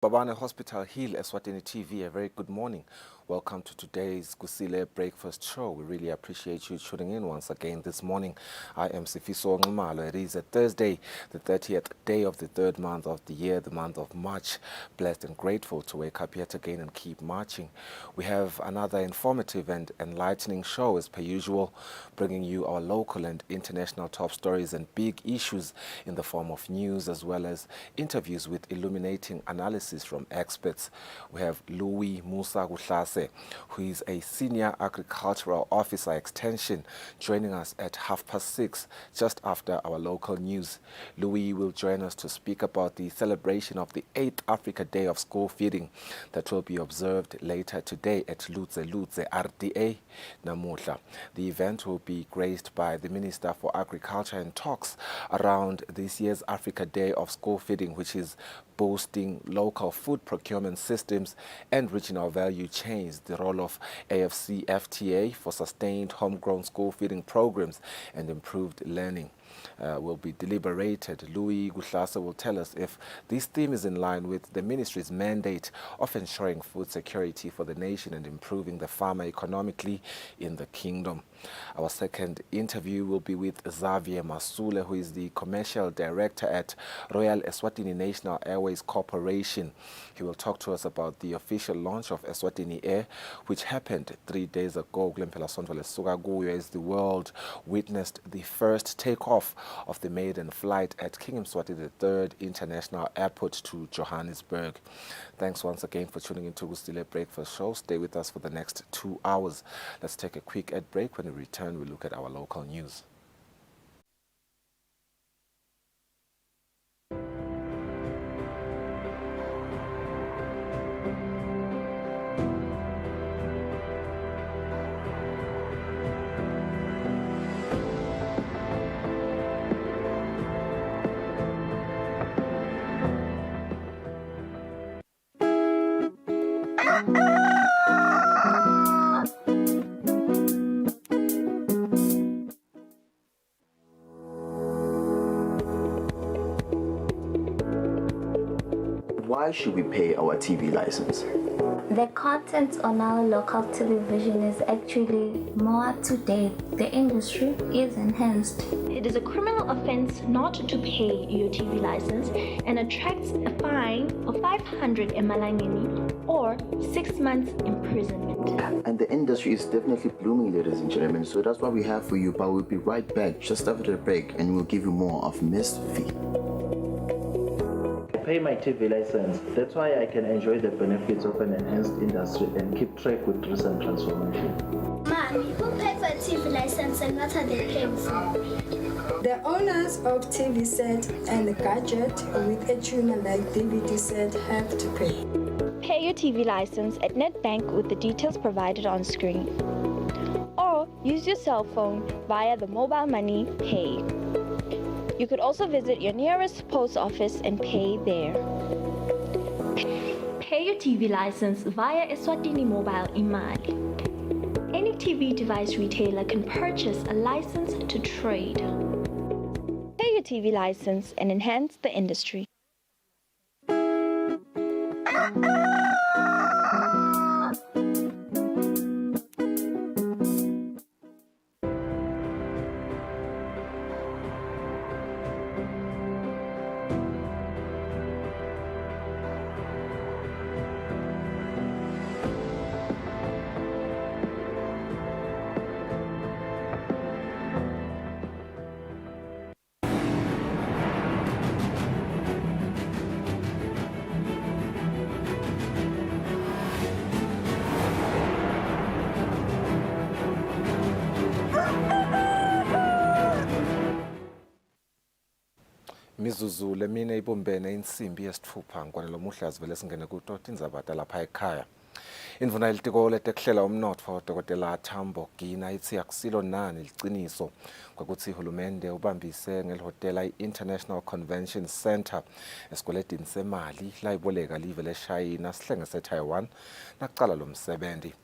Babane Hospital Hill, Eswatini TV, a very good morning. Welcome to today's Kusile breakfast show. We really appreciate you tuning in once again this morning. I am Sifiso Ngumalo. It is a Thursday, the 30th day of the third month of the year, the month of March. Blessed and grateful to wake up yet again and keep marching. We have another informative and enlightening show as per usual, bringing you our local and international top stories and big issues in the form of news as well as interviews with illuminating analysis from experts. We have Louis Musa Kuhlase, who is a senior agricultural officer extension, joining us at 6:30, just after our local news. Louis will join us to speak about the celebration of the 8th Africa Day of School Feeding that will be observed later today at Lutze RDA Namuhla. The event will be graced by the Minister for Agriculture and talks around this year's Africa Day of School Feeding, which is boosting local food procurement systems and regional value chains, the role of AFC-FTA for sustained homegrown school feeding programs and improved learning. Will be deliberated. Louis Kuhlase will tell us if this theme is in line with the ministry's mandate of ensuring food security for the nation and improving the farmer economically in the kingdom. Our second interview will be with Xavier Masule, who is the commercial director at Royal Eswatini National Airways Corporation. He will talk to us about the official launch of Eswatini Air, which happened 3 days ago, as the world witnessed the first takeoff of the maiden flight at King Mswati III International Airport to Johannesburg. Thanks once again for tuning into Kusile Breakfast Show. Stay with us for the next 2 hours. Let's take a quick ad break. When we return, we'll look at our local news. Why should we pay our TV license? The content on our local television is actually more up to date. The industry is enhanced. It is a criminal offense not to pay your TV license and attracts a fine of 500 emalangeni or 6 months imprisonment. And the industry is definitely blooming, ladies and gentlemen. So that's what we have for you. But we'll be right back just after the break and we'll give you more of Missed Fee. Pay my TV license. That's why I can enjoy the benefits of an enhanced industry and keep track with recent transformation. Mommy, who paid for a TV license and what are they paying for? The owners of TV set and gadget with a tuner like DVD set have to pay. Pay your TV license at NetBank with the details provided on screen. Or use your cell phone via the mobile money pay. You could also visit your nearest post office and pay there. Pay your TV license via Eswatini Mobile Imali. Any TV device retailer can purchase a license to trade. Pay your TV license and enhance the industry. Mizuzu lemine ibumbene insimbi yesithupha ngwane lomuhla sivele singene kutoti indzaba lapha ekhaya. Indvuna yelitiko letekuhlela umnotfo Dr. Tambo Gina ithi akusilo nani liciniso kwakutsi uhulumende ubambise ngelihotela i-International Convention Center esikweletini semali layiboleka live leShayina sihlenge seTaiwan nakucala lo msebenzi.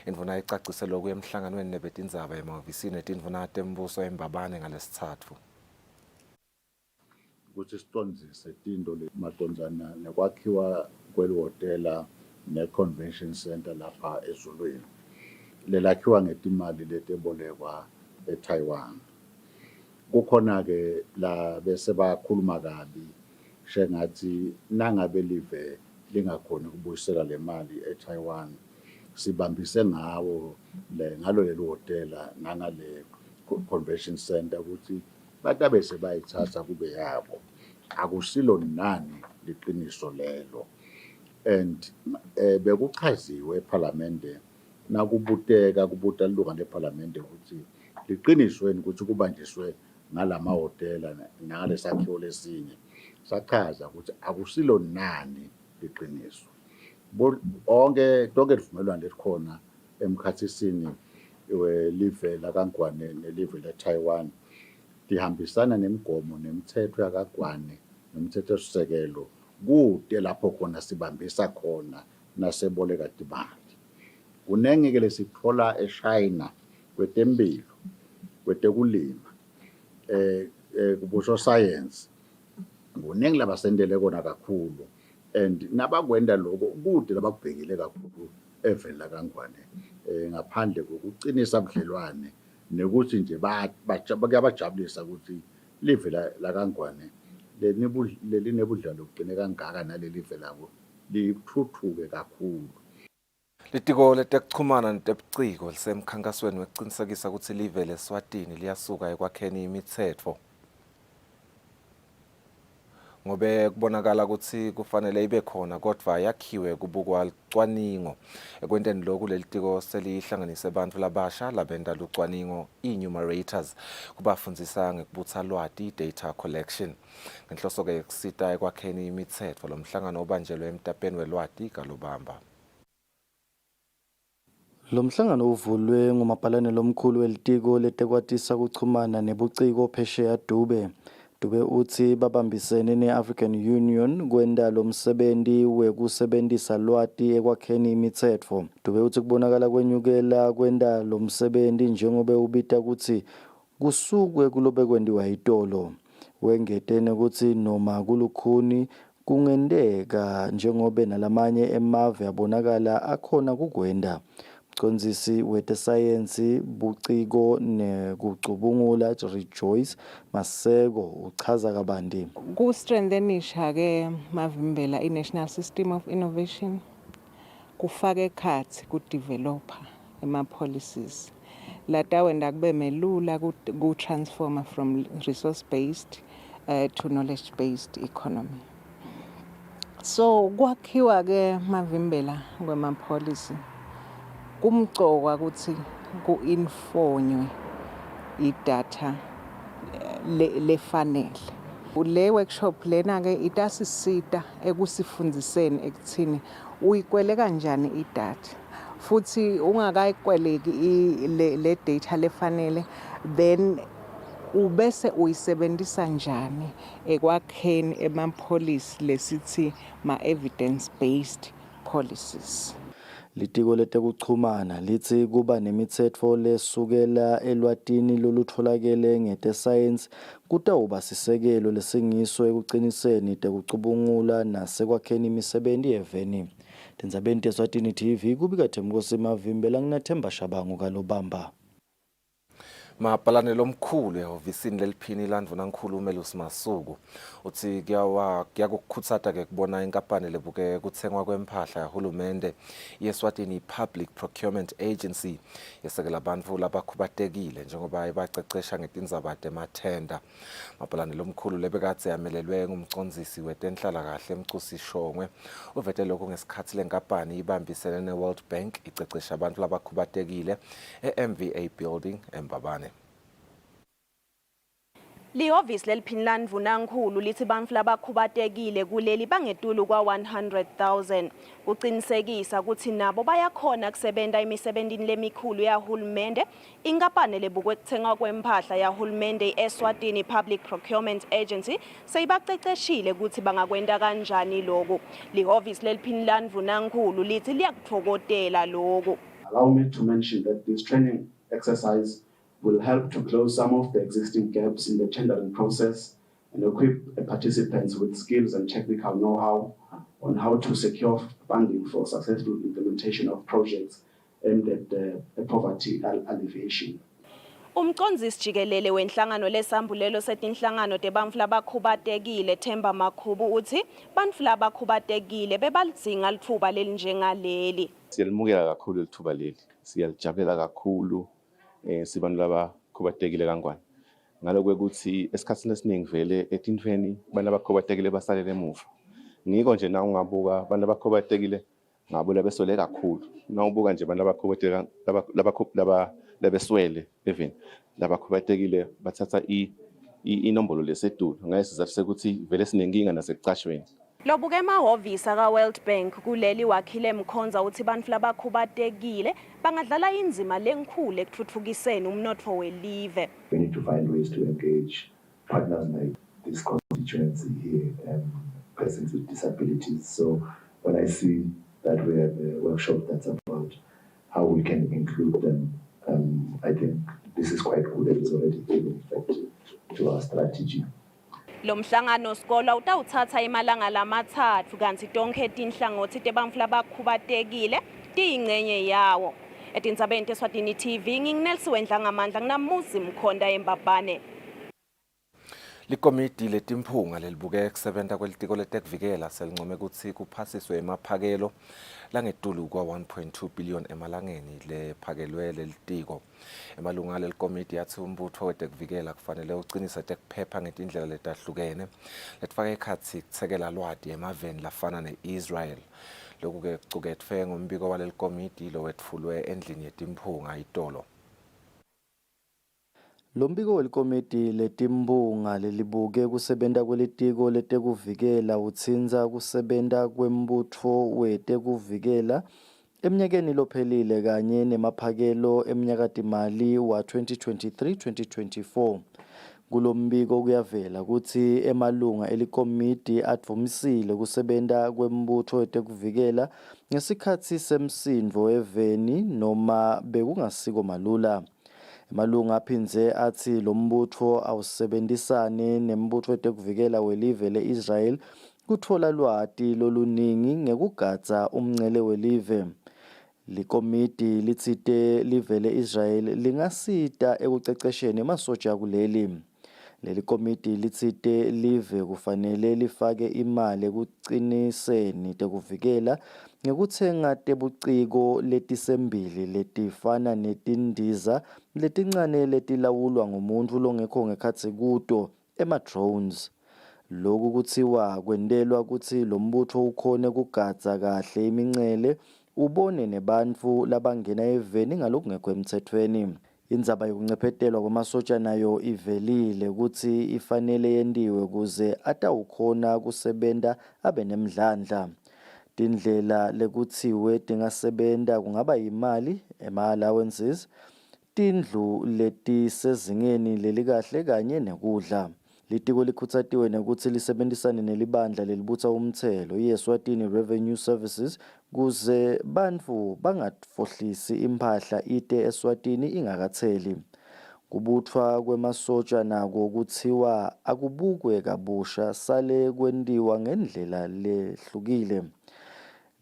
Indvuna icacise lokhu emhlanganweni nebetindzaba emahhovisini etindvuna tembuso eMbabane ngalesitsatfu. ukuthi siqondise into le maqondana nekwakhiwa kwelihhotela ne-convention center lapha ezulwini. Lelakhiwa ngetimali letebolekwa eTaiwan. Kukhona-ke la bese bakhuluma kabi shengathi nangabe live lingakhoni ukubuyisela le mali eTaiwan, sibambise ngalo leli hhotela nangale convention center ukuthi batabe sebayithatha kube yabo. Akusilo nani liqiniso lelo. And bekuchaziwe ePhalamende kubuta lilunga lePhalamende ukuthi liqinisweni ukuthi kubanjiswe ngalamahhotela nangalesakhiwo lesinye. Sachaza ukuthi akusilo nani liqiniso. Lonke livumelwano lelikhona emkhathisini live lakaNgwane nelive leTaiwan lihambisana nemigomo nemithetho yakaNgwane nomthethosisekelo kude lapho khona sibambisa khona naseboleka timali. Kunenge-ke lesithola eShayina kwetemphilo, kwetekulima, kubusosayensi. Kuningi labasendele kona kakhulu. And nabakwenda lokho kude labakubhekile kakhulu eveni lakaNgwane ngaphandle kokuqinisa ubudlelwane nekuthi nje kuyabajabulisa ukuthi live lakaNgwane lelinebudlalo obuqine kangaka naleli live labo lithuthuke kakhulu. Litiko letekuchumana netebuciko lisemkhankasweni wekuqinisekisa ukuthi live leSwatini liyasuka ekwakheni imitsetfo. Ngobe kubonakala ukuthi kufanele ibe khona kodwa yakhiwe kubukwa lucwaningo. Ekwenteni lokhu leli tiko selihlanganise abantu labasha labenta lucwaningo enumerators kubafundzisa ngekubutsa lwati data collection. Ngenhloso-ke kusita ekwakheni imitsetfo lo mhlangano ubanjelwe emtapeni welwati kaLobamba. Lo mhlangano uvulwe ngumabhalane lomkhulu welitiko letekwatisa kuchumana nebuciko phesheya Dube. Dube uthi babambisene ne-African Union kwenda lo msebenzi wekusebentisa lwati ekwakheni imitsetfo. Dube uthi kubonakala kwenyukela kwenda lo msebenzi njengoba ubita ukuthi kusukwe kulobe kwendiwa itolo. Wengetene ukuthi noma kulukhuni kungendeka njengoba nalamanye emave abonakala akhona kukwenda. Mcondzisi wetesayensi buciko nekucubungula Rejoice Maseko uchaza kabanti. Ku-strengthenisha ke mavimbela i-National System of Innovation kufaka ekhatsi ku-developer ema-policies latawenda kube melula ku-transforma from resource-based to knowledge-based economy. So kwakhiwa ke mavimbela kwema-policy kumcoka ukuthi ku-infonywe idata lefanele. Le workshop lena-ke itasisita ekusifundiseni ekuthini uyikwele kanjani idata futhi ungakayikweleki le data lefanele then ubese uyisebenzisa njani ekwakheni ema-policy lesithi ma-evidence-based policies. Litiko letekuchumana lithi kuba nemitsetfo lesukela elwatini lolutfolakele ngetesayensi kutawuba sisekelo lesingiso ekuqiniseni tekucubungula nasekwakheni imisebenti yeveni. Tindzabeni teSwatini TV kubika Themkosi Mavimbela nginaThemba Shabangu kaLobamba. Mabhalane lomkhulu ehhovisini leliphini landvunankhulu uMelusi Masuku uthi kuyakukhutsata-ke kubona inkampani lebuke kutsengwa kwemphahla yahulumende yeSwatini Public Procurement Agency yesekela bantfu labakhubatekile njengoba ibacecesha ngetindzaba temathenda. Mabhalane lomkhulu lebekadze yamelelwe ngumcondzisi wetenhlalakahle Mcusi Shongwe uvete lokho ngesikhatsi lenkampani ibambisene ne-World Bank icecesha abantu labakhubatekile e-MVA Building eMbabane. Lihhovisi leliphini landvunankhulu lithi bantfu labakhubatekile kuleli bangetulu kwa 100,000 kucinisekisa ukuthi nabo bayakhona kusebenta imisebentini lemikhulu yahulumende. Inkampani lebukwe kuthengwa kwemphahla yahulumende Eswatini Public Procurement Agency seyibaceceshile ukuthi bangakwenda kanjani lokho. Lihhovisi leliphini landvunankhulu lithi liyakutfokotela lokho. Allow me to mention that this training exercise will help to close some of the existing gaps in the tendering process and equip participants with skills and technical know-how on how to secure funding for successful implementation of projects aimed at poverty alleviation. Umcondzisi jikelele wenhlangano lesambulelo setinhlangano tebantfu labakhubatekile Themba Makhubu uthi bantfu labakhubatekile bebalidzinga litfuba lelinjengaleli. Siyalimukela kakhulu lithuba leli. Siyalijabulela kakhulu sibantu labakhubatekile kangwane. Ngalokho ukuthi esikhatsini esiningi vele etintfweni abantu abakhubatekile basalele emuva. Ngiko nje na ungabuka abantu abakhubatekile ngabula besole kakhulu. Nawubuka nje abantu abakhubatekile labeswele even labakhubatekile bathatha inombolo lesedulu ngayisizathu sekuthi vele sinenkinga nasekucashweni. Lobuke emahhovisi ka World Bank kuleli wakhile Mkhonza uthi bantfu labakhubatekile bangadlala indzima lenkhulu ekutfutfukiseni umnotfo welive. We need to find ways to engage partners like this constituency here and persons with disabilities. So when I see that we have a workshop that's about how we can include them, I think this is quite good and it's already giving effect to our strategy. Lo mhlangano sikolo utawuthatha imalanga lamathathu kanti tonke tinhlangothi tebantfu labakhubatekile tiyingcenye yawo. Etindzabeni Eswatini TV nginginelsi Wendlangamandla nginamuzi Mkhonda eMbabane. Likomiti letimphunga lelibuke kusebenta kwelitiko letekuvikela selincome ukuthi kuphasiswe emaphakelo langetulu kwa 1.2 billion emalangeni lephakelwe lelitiko. Emalunga lelikomiti yathi umbutho wetekuvikela kufanele ucinise tekuphepha ngetindlela letahlukene letfaka ekhatsi kutsekela lwati emaveni lafana ne-Israel. Lokhu ke kucuketfwe ngombiko walelikomiti lowetfulwe endlini yetimphunga itolo. Lo mbiko welikomiti letimphunga lelibuke kusebenta kwelitiko letekuvikela utsinza kusebenta kwembutfo wetekuvikela eminyakeni lophelile kanye nemaphakelo eminyakatimali wa 2023-2024. Kulo mbiko kuyavela ukuthi emalunga elikomiti advumisile kusebenta kwembutfo wetekuvikela ngesikhatsi semsindvo eveni noma bekungasiko malula. Emalunga aphindze athi lo mbutfo awusebenzisane nembutfo wetekuvikela welive le-Israel kutfola lwati loluningi ngekugadza umngcele welive. Likomiti litsite live le-Israel lingasita ekucecesheni emasoja kuleli. Leli komiti litsite live kufanele lifake imali ekuciniseni tekuvikela ngekutsenga tebuciko letisembili letifana netindiza letincane letilawulwa ngumuntu longekho ngekhatsi kuto ema-drones. Lokhu kuthiwa kwentelwa kutsi lo mbutfo ukhone kugadza kahle imincele ubone nebantfu labangena eveni ngalokungekho emtsetfweni. Indzaba yokuncephetelwa kwamasoja nayo ivelile ukuthi ifanele yentiwe kuze atawukhona kusebenta abe nemdlandla. Tindlela lekutsiwe tingasebenta kungaba imali, ema-allowances, tindlu letisezingeni lelikahle kanye nekudla. Litiko likhutsatiwe nekuthi lisebentisane nelibandla lelibutsa umthelo i-Eswatini Revenue Services kuze bantfu bangatfohlisi imphahla ite Eswatini ingakatseli. Kubuthwa kwemasoja nako kuthiwa akubukwe kabusha sale kwentiwa ngendlela lehlukile.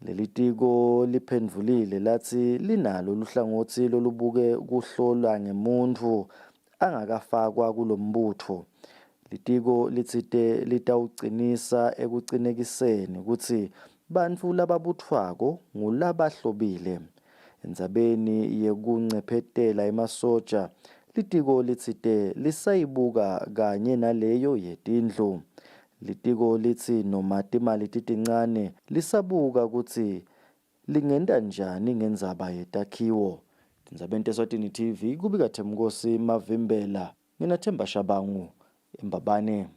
Lelitiko liphendvulile lathi linalo luhlangothi lolubuke kuhlola ngemuntfu angakafakwa kulombutfo. Litiko litsite litawucinisa ekucinekiseni kutsi bantfu lababutfwako ngulabahlobile. Endzabeni yekuncephetela emasoja, litiko litsite lisayibuka kanye naleyo yetindlu. Litiko litsi noma timali titincane lisabuka kutsi lingenta njani ngendzaba yetakhiwo. Tindzabeni Eswatini TV kubika Themkosi Mavimbela, ngina Themba Shabangu eMbabane.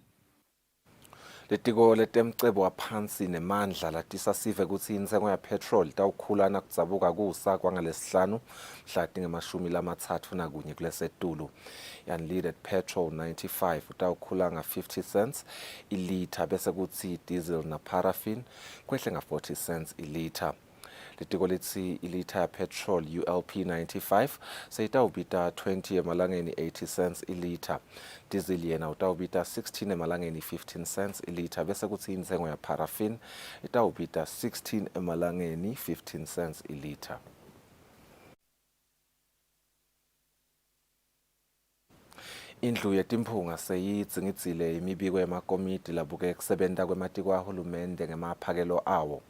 Litiko letemcebo waphansi nemandla latisa sive kutsi insengo ya petrol tawukhulana kudzabuka kusa kwangalesihlanu mhla tingemashumi kulesetulu. Unleaded petrol 95 utawukhula nga 50 cents ilitha bese kutsi diesel na paraffin kwehle nga 40 cents ilitha. litiko lithi ilitha ya petrol ULP 95 seyitawubita 20 emalangeni 80 cents ilitha. Diesel yena utawubita 16 emalangeni 15 cents ilitha, bese kuthi inzengo ya paraffin itawubita 16 emalangeni 15 cents ilitha. Indlu yetimphunga seyidzingidzile imibiko yemakomiti labuke kusebenta kwematiko ahulumende ngemaphakelo awo.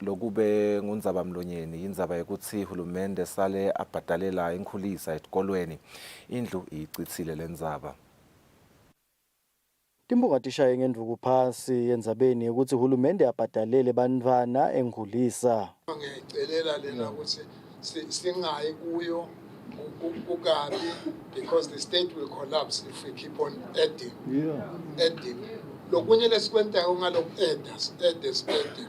Lokube ngundzabamlonyeni indzaba yekutsi hulumende sale abhadalela inkhulisa etikolweni. Indlu iyicitsile lendzaba. Timphunga tishaye ngendvuku phasi endzabeni yekuthi hulumende abhadalele bantfwana enkhulisa. Ngicelela lena ukuthi singayi kuyo kukabi, because the state will collapse if we keep on adding. Lokunye lesikwentayo ngaloku spending.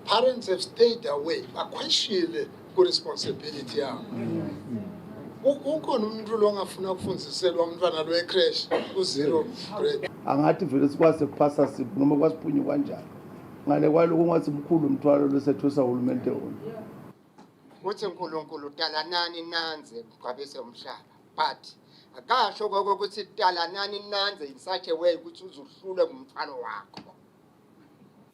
Parents have stayed away. Bakweshile ku responsibility yabo. Ukhona umuntu longafuna kufundziselwa umntwana lo ecrash ku0 grade. Angathi vele sikwazi ukuphasa siphi noma kwasiphunywa kanjani. Ngale kwaloko ngathi mkhulu umthwalo losethusa uhulumende wona. Uthi uNkulunkulu dala nani nanze kwabese umhlaba, but akasho ukuthi dala nani nanze in such a way ukuthi uzuhlule ngumfano wakho.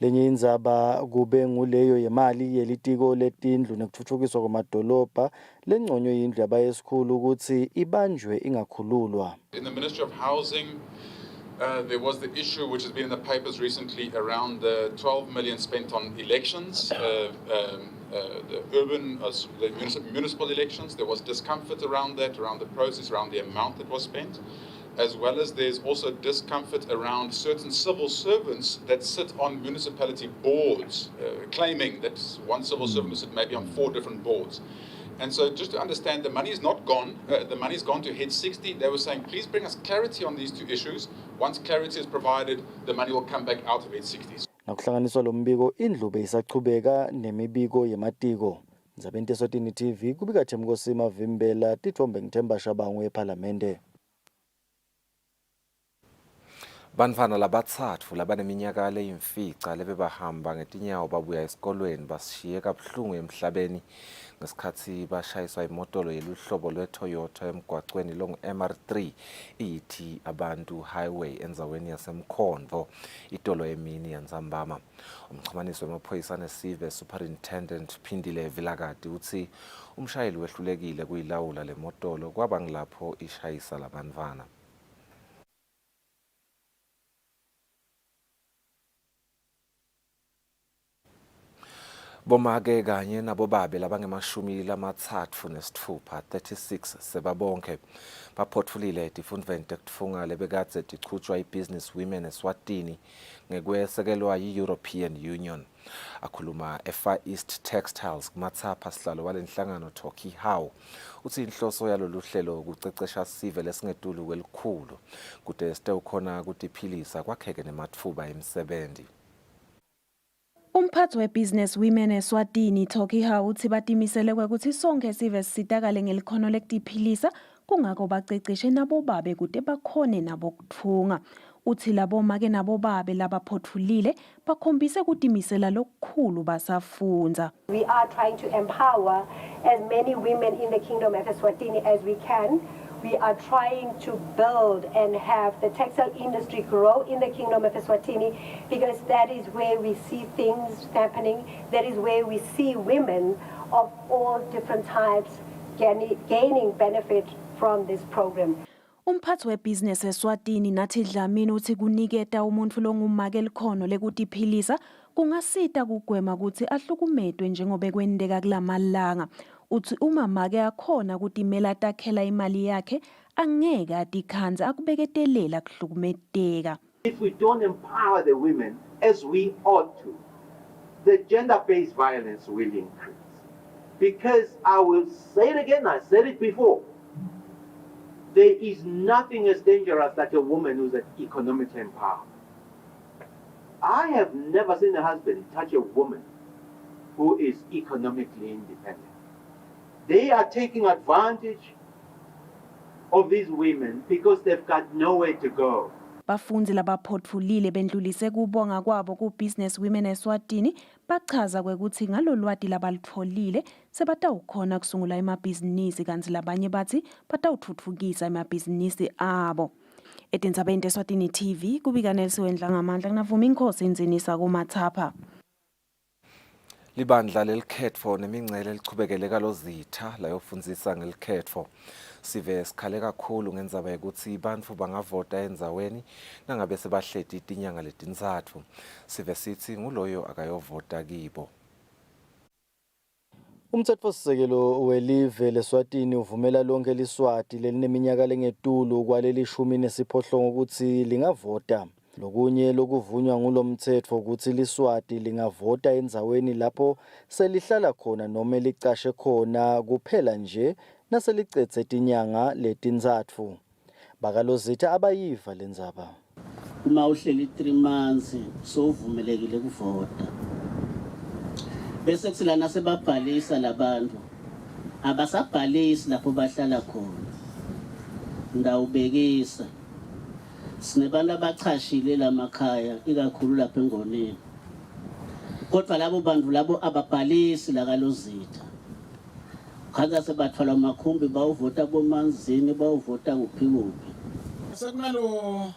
Lenye indzaba kube nguleyo yemali yelitiko letindlu nekutfutfukiswa kwamadolobha lenconywe yindlu yabayesikhulu ukuthi ibanjwe ingakhululwa. In the Ministry of Housing, there was the issue which has been in the papers recently around the 12 million spent on elections, the urban, the municipal elections. There was discomfort around that, around the process, around the amount that was spent, as well as there's also discomfort around certain civil servants that sit on municipality boards, claiming that one civil servant sit maybe on 4 different boards. And so just to understand, the money is not gone. The money is gone to Head 60. They were saying, please bring us clarity on these 2 issues. Once clarity is provided, the money will come back out of Head 60. Nakuhlanganiswa lo mbiko indlu beyisachubeka nemibiko yematiko. Ndzabeni Eswatini TV kubika Themkosima Vimbela tithombe ngithemba Shabangwe eParliamente. Bantfwana labatsatfu labaneminyaka leyimfica lebebahamba ngetinyawo babuya esikolweni basishiye kabuhlungu emhlabeni ngesikhatsi bashayiswa imotolo yeluhlobo lweToyota emgwacweni long MR3 iyithi abantu highway endzaweni yasemkhonvo itolo emini yandzambama. Umxhumanisi wemaphoyisa nesive Superintendent Phindile Vilakati uthi umshayeli wehlulekile kuyilawula le motolo kwaba ngilapho ishayisa labantfwana. Bomake kanye nabobabe labangemashumi lamatsatfu nesitfupha 36 sebabonke baphotfulile etifundvweni tekutfunga lebekadze tichutjwa iBusiness Women Eswatini ngekwesekelwa yi-European Union. Akhuluma eFar East Textiles kumatsapha sihlalo walenhlangano Toki How uthi inhloso yalolu hlelo kucecesha sive lesingedulu kwelikhulu kude sitewukhona kutiphilisa kwakheke nematfuba emsebenzi. Umphathi weBusiness Women Eswatini Toki How uthi batimisele ukuthi sonke sive sitakale ngelikhono lekutiphilisa kungako baceceshe nabobabe kude bakhone nabo kutfunga. Uthi labomake nabobabe labaphotfulile bakhombise kutimisela lokukhulu basafunza. We are trying to empower as many women in the Kingdom of Eswatini as we can. We are trying to build and have the textile industry grow in the Kingdom of Eswatini because that is where we see things happening. That is where we see women of all different types gaining benefit from this program. Umphathi weBusiness Eswatini nathi Dlamini uthi kuniketa umuntu longumake likhono lekutiphilisa kungasita kugwema ukuthi ahlukumedwe njengoba kwendeka kulamalanga. Uthi uma make akhona kutimela takhela imali yakhe angeke atikhanze akubeketelela kuhlukumedeka. If we don't empower the women as we ought to, the gender-based violence will increase. Because I will say it again, I said it before, there is nothing as dangerous as a woman who's economically empowered. I have never seen a husband touch a woman who is economically independent. They are taking advantage of these women because they've got nowhere to go. Bafunzi labaphothulile bendlulise kubonga kwabo ku-Business Women Eswatini bachaza kwekuthi ngalolwati labalutfolile sebatawukhona kusungula emabhizinisi kanti labanye bathi batawutfutfukisa emabhizinisi abo. Etindzabeni Eswatini TV kubika Nelson Ngamandla kunavuma inkhosi inzinisa kuMathapha. Libandla lelikhetfo nemingcele lichubekele kalozitha layofundzisa ngelikhetfo. Sive sikhale kakhulu ngendzaba yekutsi bantfu bangavota endzaweni nangabe sebahleti tinyanga letintsatfu. Sive sithi nguloyo akayovota kibo. Umtsetfosisekelo welive leSwatini uvumela lonke liswati lelineminyaka lengetulu kwaleli 18 ukuthi lingavota. Lokunye lokuvunywa ngulomtsetfo ukuthi liswati lingavota endzaweni lapho selihlala khona noma licashe khona kuphela nje naselicedze tinyanga letintsatfu. Bakalozitha abayiva lendzaba. Uma uhleli 3 months sovumelekile kuvota. Bese kusilana sebabhalisa labantu. Abasabhalisi lapho bahlala khona. Ndawubekisa. Sinebantu abachashile lamakhaya ikakhulu lapha eNgoneni. Kodwa labo bantu labo ababhalisi la kalozitha. Khaza sebathwala amakhumbi bawuvota komanzini bawuvota kuphi kuphi. Sekunalo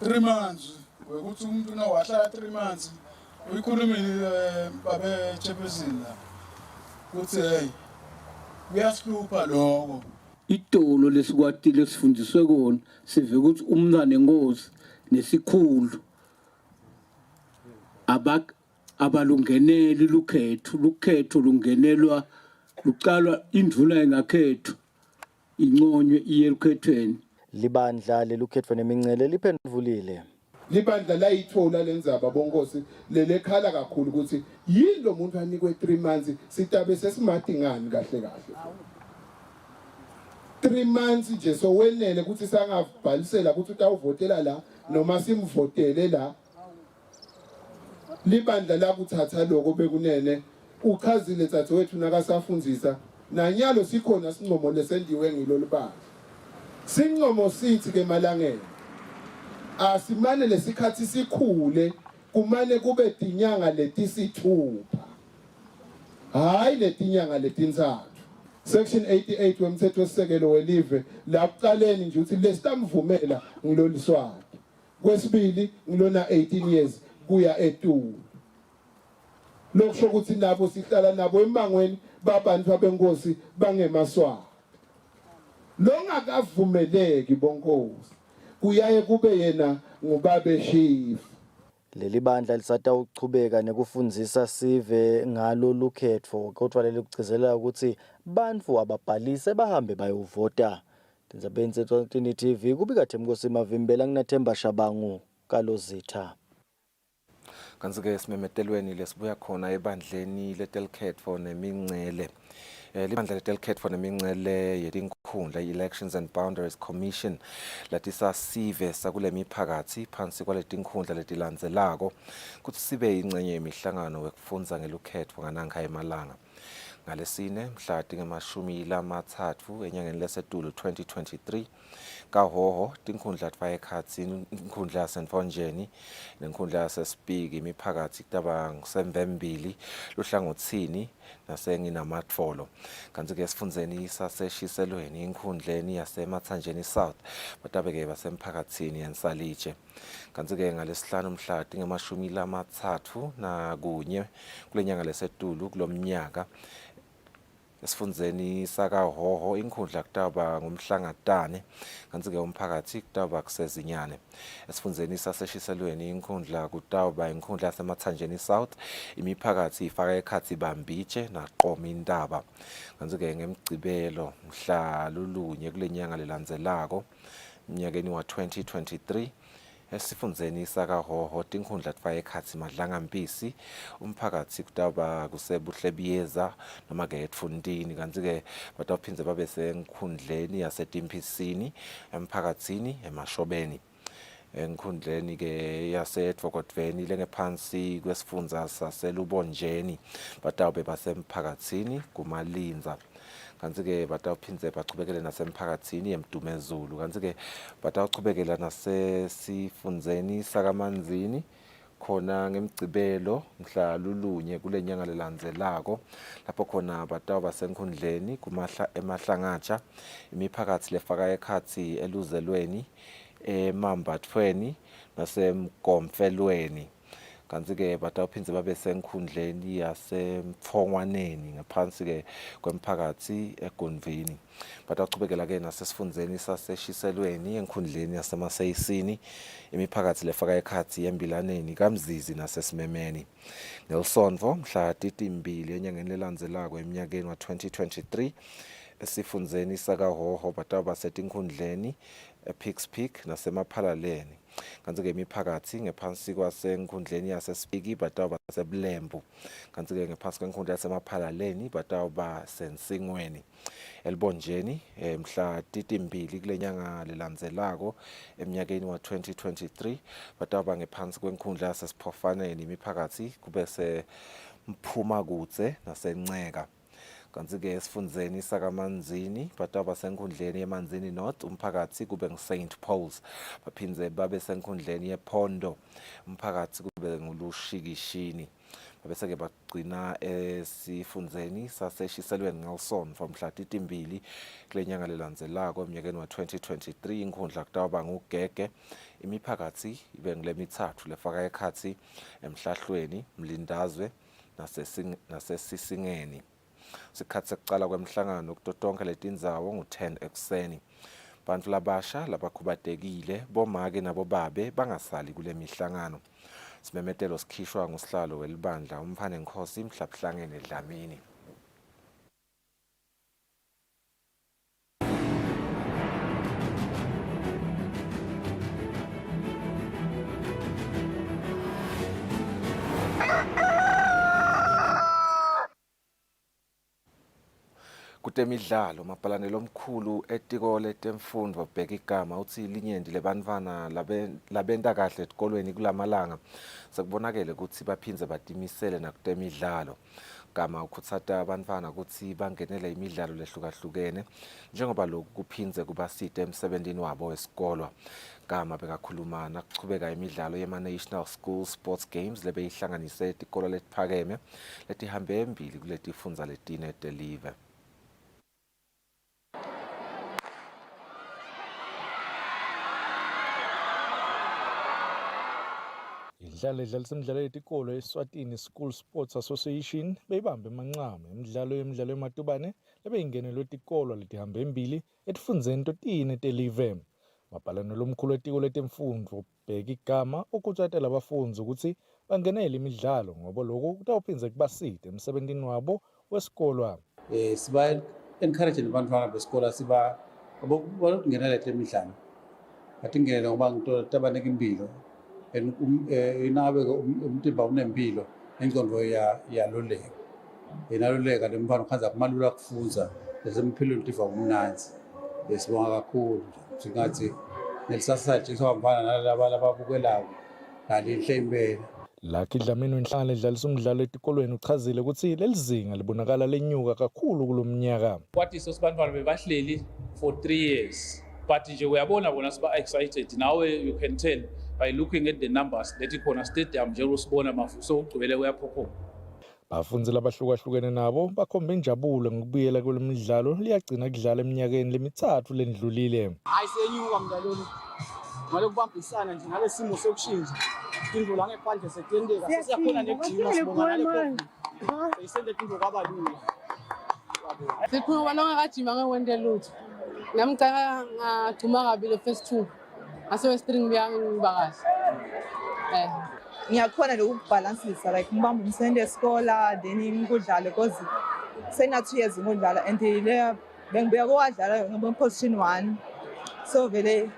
3 months ukuthi umuntu nawahlala 3 months uyikhulumile babe chairperson la. Kuthi hey kuyasilupha lokho. Itolo lesikwatile sifundiswe kona sive ukuthi umntwana enkosi nesikhulu abalungeneli lukhetho lungenelwa luqalwa indvuna engakhetho inconywe iye lukhethweni. Libandla lelukhetfo nemingcele liphendvulile. Libandla layithola lendzaba bonkosi lelekhala kakhulu ukuthi yini lo muntu anikwe 3 months sitabe sesimadingani kahle kahle. 3 months nje so wenele ukuthi sangabhalisela ukuthi utawuvotela la noma simvotele la. Libandla lakuthatha lokho bekunene uchazile dzadzewethu nakasafundzisa nanyalo sikhona sincomo lesendiwe ngilolu bandla. Sincomo sithi ke malangeni asimane lesikhathi sikhule kumane kube tinyanga letisithupha hayi letinyanga letintsathu. Section 88 wemthethosisekelo welive lakuqaleni nje uthi lesitamvumela ngiloliswati. Kwesibili ngilona 18 years kuya etulu. Lokusho ukuthi nabo sihlala nabo emangweni babantu abenkosi bangemaswati. Longakavumeleki bonkosi kuyaye kube yena ngubabe chief. Leli bandla lisatawuchubeka nekufundzisa sive ngalo lukhetfo kodwa lelikucizelela ukuthi bantfu ababhalise bahambe bayovota. Tindzabeni Eswatini TV kubika Themkosi Mavimbela nginaThemba Shabangu kalozitha. Kanti-ke simemetelweni lesibuya khona ebandleni letelikhetfo nemingcele. Libandla letelikhetfo nemingcele yetinkhundla i-Elections and Boundaries Commission latisa sive sakule miphakathi phansi kwaletinkhundla letilandzelako kuthi sibe yingcenye yemihlangano wekufundza ngelukhetfo ngananka emalanga. Ngalesine mhla tingemashumi enyangeni lesetulu 2023 kahoho tinkhundla tfaye khatsi inkhundla yasenfonjeni nenkhundla yasespiki imiphakathi kutaba ngusemvembili luhlangotsini nasenginamatfolo. Kanti-ke sifundzeni saseshiselweni inkhundleni yasemathanjeni South batabeke basemphakathini yensalitshe. Kanti-ke ngalesihlanu mhla tingemashumi kule nyanga lesetulu kulomnyaka esifundzeni sakahoho inkhundla kutaba ngumhlangatane kanti-ke umphakathi kutaba kusezinyane. Esifundzeni saseshiselweni inkhundla kutaba inkhundla yasemathanjeni South imiphakathi ifaka ekhatsi Bambitshe naqoma intaba. Kanti-ke ngemgcibelo mhla lulunye kule nyanga lelandzelako mnyakeni wa 2023 esifundzeni sakahoho tinkhundla tfaye ekhatsi Madlangampisi umphakathi kutaba kusebuhlebiyeza noma-ke etfundini. Kanti-ke batawuphindze babe senkhundleni yasetimpisini emphakathini emashobeni. enkhundleni ke yaseDvokodveni lengephansi kwesifundza saseLubonjeni batawube basemphakatsini kumalinza. Kanti-ke batawuphindze bachubekele nasemphakatsini eMdumezulu. Kanti-ke batawuchubekela nasesifundzeni sakaManzini khona ngeMgcibelo mhla lulunye kule nyanga lelandzelako, lapho khona batawuba senkhundleni eMahlangatsha, imiphakatsi lefaka ekhatsi eluzelweni, eMambathweni naseMgomfelweni. Kanti-ke batawuphindze babe senkhundleni yaseMtfongwaneni ngaphansi-ke kwemphakatsi eGonvini. Batawuchubekela-ke nasesifundzeni saseshiselweni enkhundleni yaseMaseyisini, imiphakatsi lefaka ekhatsi eMbilaneni, kaMzizi naseSimemeni. NgeLsonto mhla 2 enyangeni lelandzelako eminyakeni wa-2023 esifundzeni sakaHhohho batawuba setinkhundleni ePickspeak naseMaphalaleni. Kanti-ke imiphakatsi ngephansi kwasenkhundleni yaseSpiki batawuba seBulembu. Kanti-ke ngephansi kwenkhundla yaseMaphalaleni batawuba seNsingweni. eLubonjeni mhla 2 kule nyanga lelandzelako eminyakeni wa-2023 batawuba ngephansi kwenkhundla yasesiphofaneni imiphakatsi kube seMphumakudze naseNceka. Kanti-ke esifundzeni sakaManzini batawuba senkhundleni yeManzini North, umphakatsi kube ngu-St. Paul's. Baphindze babe senkhundleni yePhondo, umphakatsi kube ngulushikishini. Bese-ke bagcina esifundzeni saseshiselweni ngeLsonto mhla 2 kule nyanga lelandzelako eminyakeni wa-2023 inkhundla kutawuba nguGege, imiphakatsi ibe ngulemithathu lefaka ekhatsi eMhlahlweni, Mlindazwe nasesisingeni. Sikhatsi sekucala kwemhlangano kuto tonkhe letindzawo ngu-10 ekuseni. Bantfu labasha labakhubatekile, bomake nabobabe bangasali kule mihlangano. Simemetelo sikhishwa ngusihlalo welibandla uMphanenkhosi Mhlabuhlangene Dlamini. Kutemidlalo, mapalanelo omkhulu etiko letemfundvo Bheka Igama utsi linyenti lebantfwana labenta kahle etikolweni kulamalanga sekubonakele kutsi baphindze batimisele nakutemidlalo. Gama ukhutsata abantfwana kutsi bangenele imidlalo lehlukahlukene njengoba loku kuphindze kubasita emsebentini wabo wesikolo. Gama bekakhuluma nakuchubeka imidlalo yema-National School Sports Games lebeyihlanganise etikolo letiphakeme letihambe embili kuletifundza letine telive. Idlalo edlalisa imidlalo yetikolo Eswatini School Sports Association beyibambe emancamo imidlalo yematubane lebeyingenelwe etikolo letihambe embili etifundzeni totine telive. Mapalanelo omkhulu etiko letemfundvo Bheka Igama ukhutsatela abafundzi ukuthi bangenele imidlalo ngoba lokhu kutawuphindze kubasite emsebentini wabo wesikolo. Siba encourage nebantfwana besikolo siba kungenela imidlalo. Batingenele ngoba ngito tabaneka impilo. Inabe umtimba unempilo ingqondo iyaluleka inaluleka lemfana khanza kumalula kufuza lesemphilweni tiva kumnanzi. Sibonga kakhulu singathi nelisasa sohambana nalaba lababukelayo nalihle impela. Lucky Dlamini wenhlangano edlalisa umdlalo etikolweni uchazile ukuthi lelizinga libonakala lenyuka kakhulu kulomnyaka. Kwathi sosibantwana bebahleli for 3 years but nje uyabona bona siba excited now you can tell by looking at the numbers lethi khona stadium nje usibona mafuso ugcwele uyaphopho. Bafundzi labahlukahlukene nabo bakhombe injabulo ngokubuyela kwelemidlalo liyagcina kudlala eminyakeni lemithathu lendlulile. Ayisenyuka mdlalweni ngale kubambisana nje ngale simo sokushintsha indlu la ngephandle setendeka sesiyakhona nekujima sibonga ngale phezulu seyisende indlu kwabalula. Sikhuluma ngakajima ngewende lutho ngamcaka ngagcuma kabi le first 2 aso string biyangibakahle. Ngiyakhona lokubalansisa like ngibamba umsebenzi esikole then ngikudlale because sena 2 years ngidlala and le bengibuya kowadlala ngibe position 1 so vele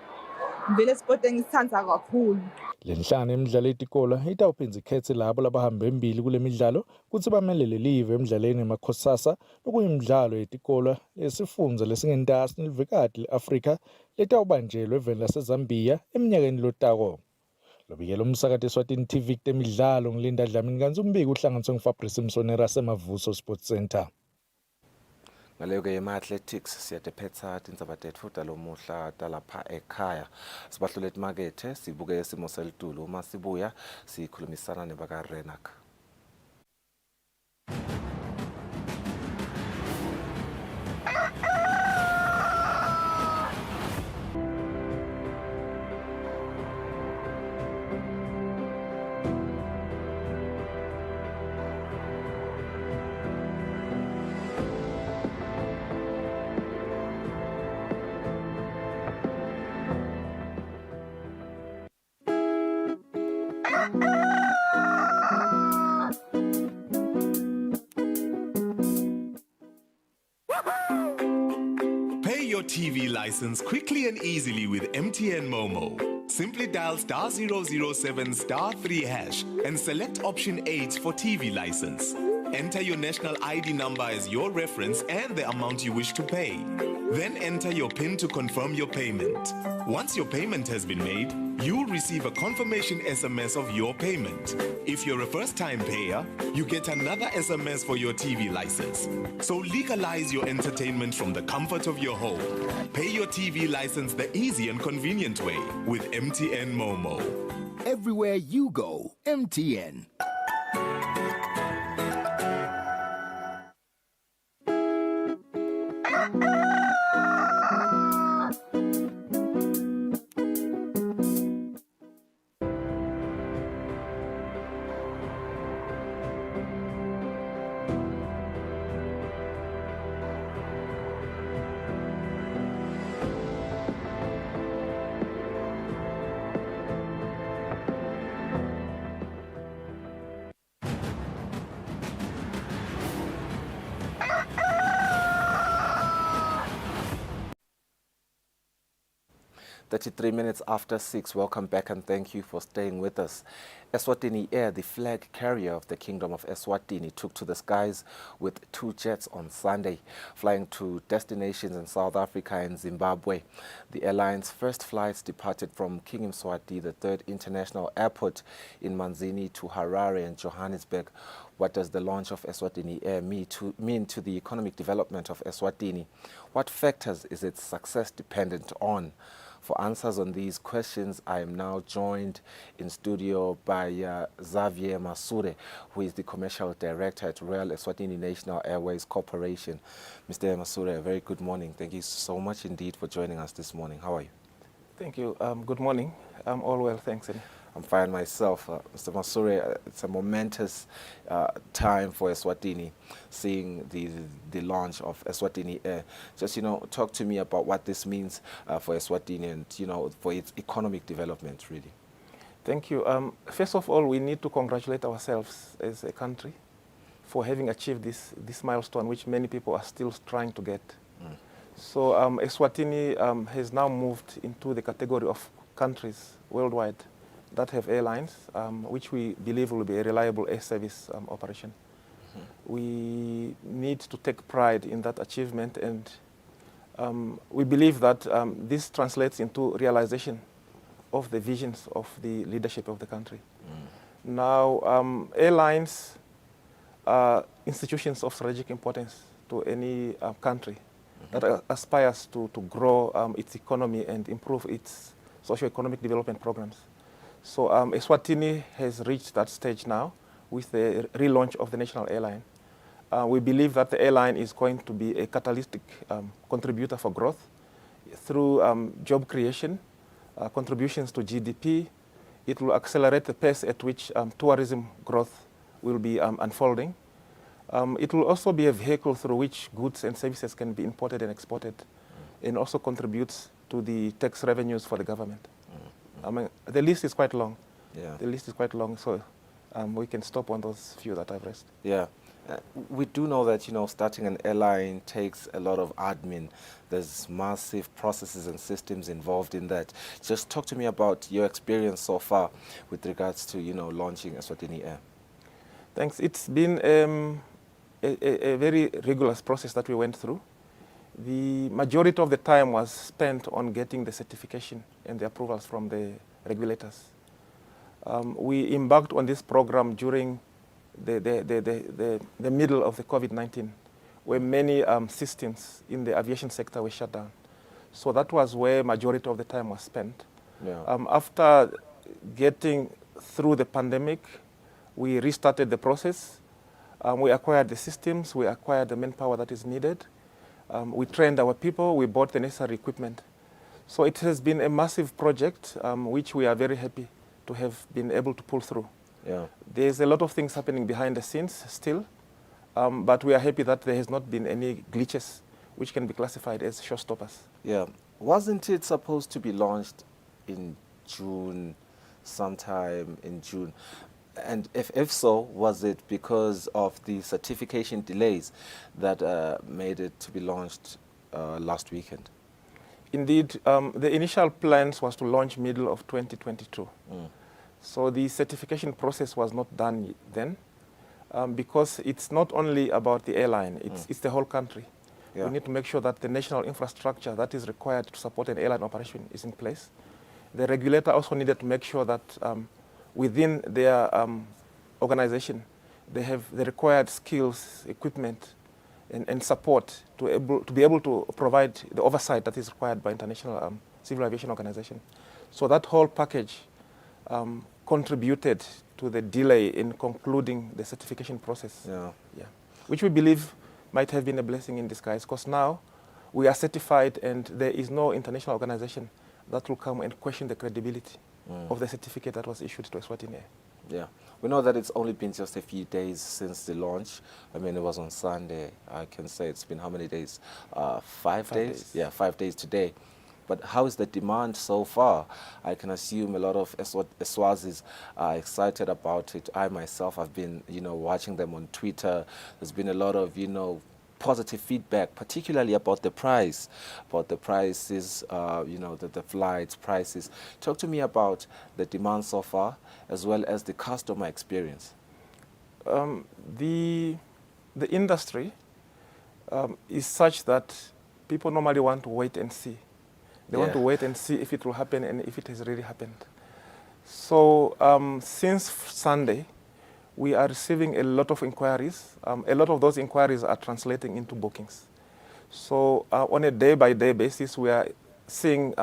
sport engisithanda kakhulu. Le nhlangano yemidlalo yetikolo itawuphindze ikhetse labo labahamba embili kule midlalo kutsi bamelele live emidlalweni yemakhosasa lokuyimidlalo yetikolo lesifundza lesingentasi nelivekati le-Afrika letawubanjelwa eveni laseZambia eminyakeni lotako. Lobikela umsakato Eswatini TV kutemidlalo ngilinda Dlamini kanti umbiko uhlanganiswe nguFabrice Msonera semavuso Sports Center. Ngaleyo-ke ema-athletics siyatephetsa tindzaba tetfu talomuhla talapha ekhaya sibahlule timakethe sibuke isimo selitulu uma sibuya sikhulumisana nebaka-Renak. Pay your TV license quickly and easily with MTN Momo. Simply dial *007 *3 hash and select option 8 for TV license. Enter your national ID number as your reference and the amount you wish to pay. Then enter your PIN to confirm your payment. Once your payment has been made, you'll receive a confirmation SMS of your payment. If you're a first-time payer, you get another SMS for your TV license. So legalize your entertainment from the comfort of your home. Pay your TV license the easy and convenient way with MTN Momo. Everywhere you go, MTN. "33 minutes after 6, welcome back and thank you for staying with us. Eswatini Air, the flag carrier of the Kingdom of Eswatini, took to the skies with 2 jets on Sunday, flying to destinations in South Africa and Zimbabwe. The airline's first flights departed from King Mswati, the 3rd international airport in Manzini, to Harare and Johannesburg. What does the launch of Eswatini Air mean to the economic development of Eswatini? What factors is its success dependent on? For answers on these questions, I am now joined in studio by Xavier Masure, who is the Commercial Director at Royal Eswatini National Airways Corporation. Mr. Masure, a very good morning. Thank you so much indeed for joining us this morning. How are you? Thank you. Good morning. I'm all well, thanks. I'm fine myself. Mr. Masure, it's a momentous time for Eswatini, seeing the launch of Eswatini Air. Just, talk to me about what this means for Eswatini and, for its economic development, really. Thank you. First of all, we need to congratulate ourselves as a country for having achieved this milestone, which many people are still trying to get. So Eswatini has now moved into the category of countries worldwide that have airlines, which we believe will be a reliable air service operation. We need to take pride in that achievement, and we believe that this translates into realization of the visions of the leadership of the country. Now, airlines are institutions of strategic importance to any country that aspires to grow its economy and improve its socio-economic development programs. So Eswatini has reached that stage now with the relaunch of the national airline. We believe that the airline is going to be a catalytic contributor for growth through job creation, contributions to GDP. It will accelerate the pace at which tourism growth will be unfolding. It will also be a vehicle through which goods and services can be imported and exported, and also contributes to the tax revenues for the government. I mean, the list is quite long. Yeah. The list is quite long, so we can stop on those few that I've raised. Yeah. We do know that, starting an airline takes a lot of admin. There's massive processes and systems involved in that. Just talk to me about your experience so far with regards to, launching Eswatini Air. Thanks. It's been a very rigorous process that we went through. The majority of the time was spent on getting the certification and the approvals from the regulators. We embarked on this program during the middle of the COVID-19, where many systems in the aviation sector were shut down. So that was where majority of the time was spent. Yeah. After getting through the pandemic, we restarted the process. We acquired the systems, we acquired the manpower that is needed. We trained our people, we bought the necessary equipment. So it has been a massive project, which we are very happy to have been able to pull through. Yeah. There's a lot of things happening behind the scenes still, but we are happy that there has not been any glitches which can be classified as showstoppers. Yeah. Wasn't it supposed to be launched in June, sometime in June? And if so, was it because of the certification delays that made it to be launched last weekend? Indeed, the initial plans was to launch middle of 2022. So the certification process was not done then, because it's not only about the airline, it's the whole country. Yeah. We need to make sure that the national infrastructure that is required to support an airline operation is in place. The regulator also needed to make sure that within their organization, they have the required skills, equipment, and support to be able to provide the oversight that is required by international civil aviation organization. So that whole package contributed to the delay in concluding the certification process. Yeah. Which we believe might have been a blessing in disguise, because now we are certified and there is no international organization that will come and question the credibility of the certificate that was issued to Eswatini. Yeah, we know that it's only been just a few days since the launch. I mean, it was on Sunday. I can say it's been how many days? 5 days? Yeah, 5 days today. But how is the demand so far? I can assume a lot of Eswazis are excited about it. I myself have been, watching them on Twitter. There's been a lot of, positive feedback, particularly about the price, about the prices, the flights, prices. Talk to me about the demand so far, as well as the customer experience. The industry is such that people normally want to wait and see. They want to wait and see if it will happen and if it has really happened. So since Sunday, we are receiving a lot of inquiries. A lot of those inquiries are translating into bookings. So on a day-by-day basis, we are seeing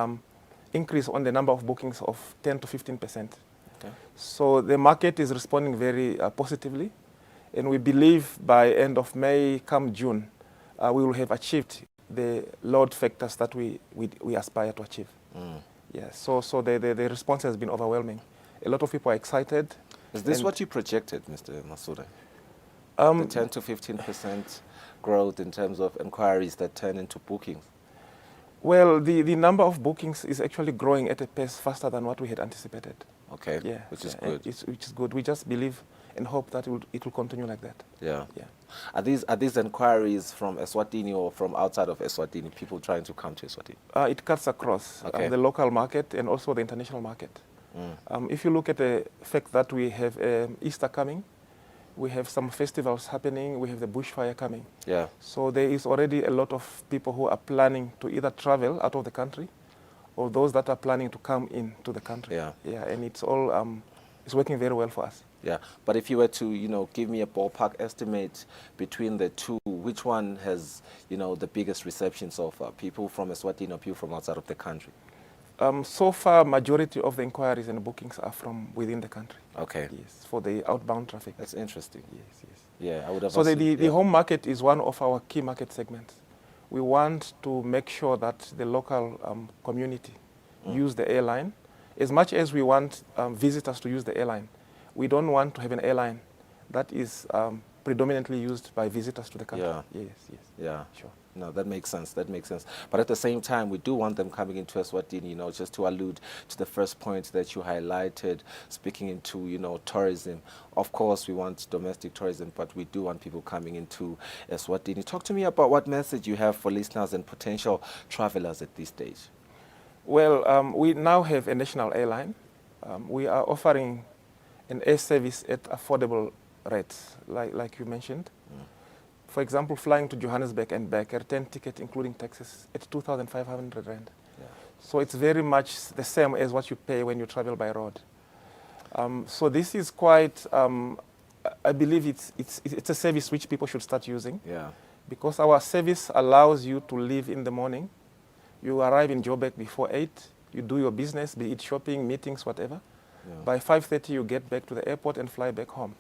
increase on the number of bookings of 10 to 15%. Okay. So the market is responding very positively, and we believe by end of May, come June, we will have achieved the load factors that we aspire to achieve. Yeah. So the response has been overwhelming. A lot of people are excited. Is this what you projected, Mr. Masure? The 10 to 15% growth in terms of inquiries that turn into bookings? Well, the number of bookings is actually growing at a pace faster than what we had anticipated. Okay, yeah, which is good. Which is good. We just believe and hope that it will continue like that. Yeah. Yeah. Are these inquiries from Eswatini or from outside of Eswatini, people trying to come to Eswatini? It cuts across the local market and also the international market. If you look at the fact that we have Easter coming, we have some festivals happening, we have the bushfire coming. Yeah. So there is already a lot of people who are planning to either travel out of the country or those that are planning to come into the country. Yeah. Yeah, and it's all it's working very well for us. Yeah, but if you were to, give me a ballpark estimate between the two, which one has, the biggest reception so far? People from Eswatini or people from outside of the country? So far, majority of the inquiries and bookings are from within the country. Okay. Yes, for the outbound traffic. That's interesting. Yes. Yeah, I would have. So the home market is one of our key market segments. We want to make sure that the local community use the airline. As much as we want visitors to use the airline, we don't want to have an airline that is predominantly used by visitors to the country. Yeah. Yes, yes. Yeah. Sure. No, that makes sense. That makes sense. But at the same time, we do want them coming into Eswatini, you know, just to allude to the first point that you highlighted, speaking into, you know, tourism. Of course, we want domestic tourism, but we do want people coming into Eswatini. Talk to me about what message you have for listeners and potential travelers at this stage. Well, we now have a national airline. We are offering an air service at affordable rates, like you mentioned. For example, flying to Johannesburg and back, a return ticket including taxes at 2,500 rand. Yeah. So it's very much the same as what you pay when you travel by road. So this is quite, I believe it's a service which people should start using. Yeah. Because our service allows you to leave in the morning. You arrive in Joburg before 8. You do your business, be it shopping, meetings, whatever. Yeah. By 5:30, you get back to the airport and fly back home.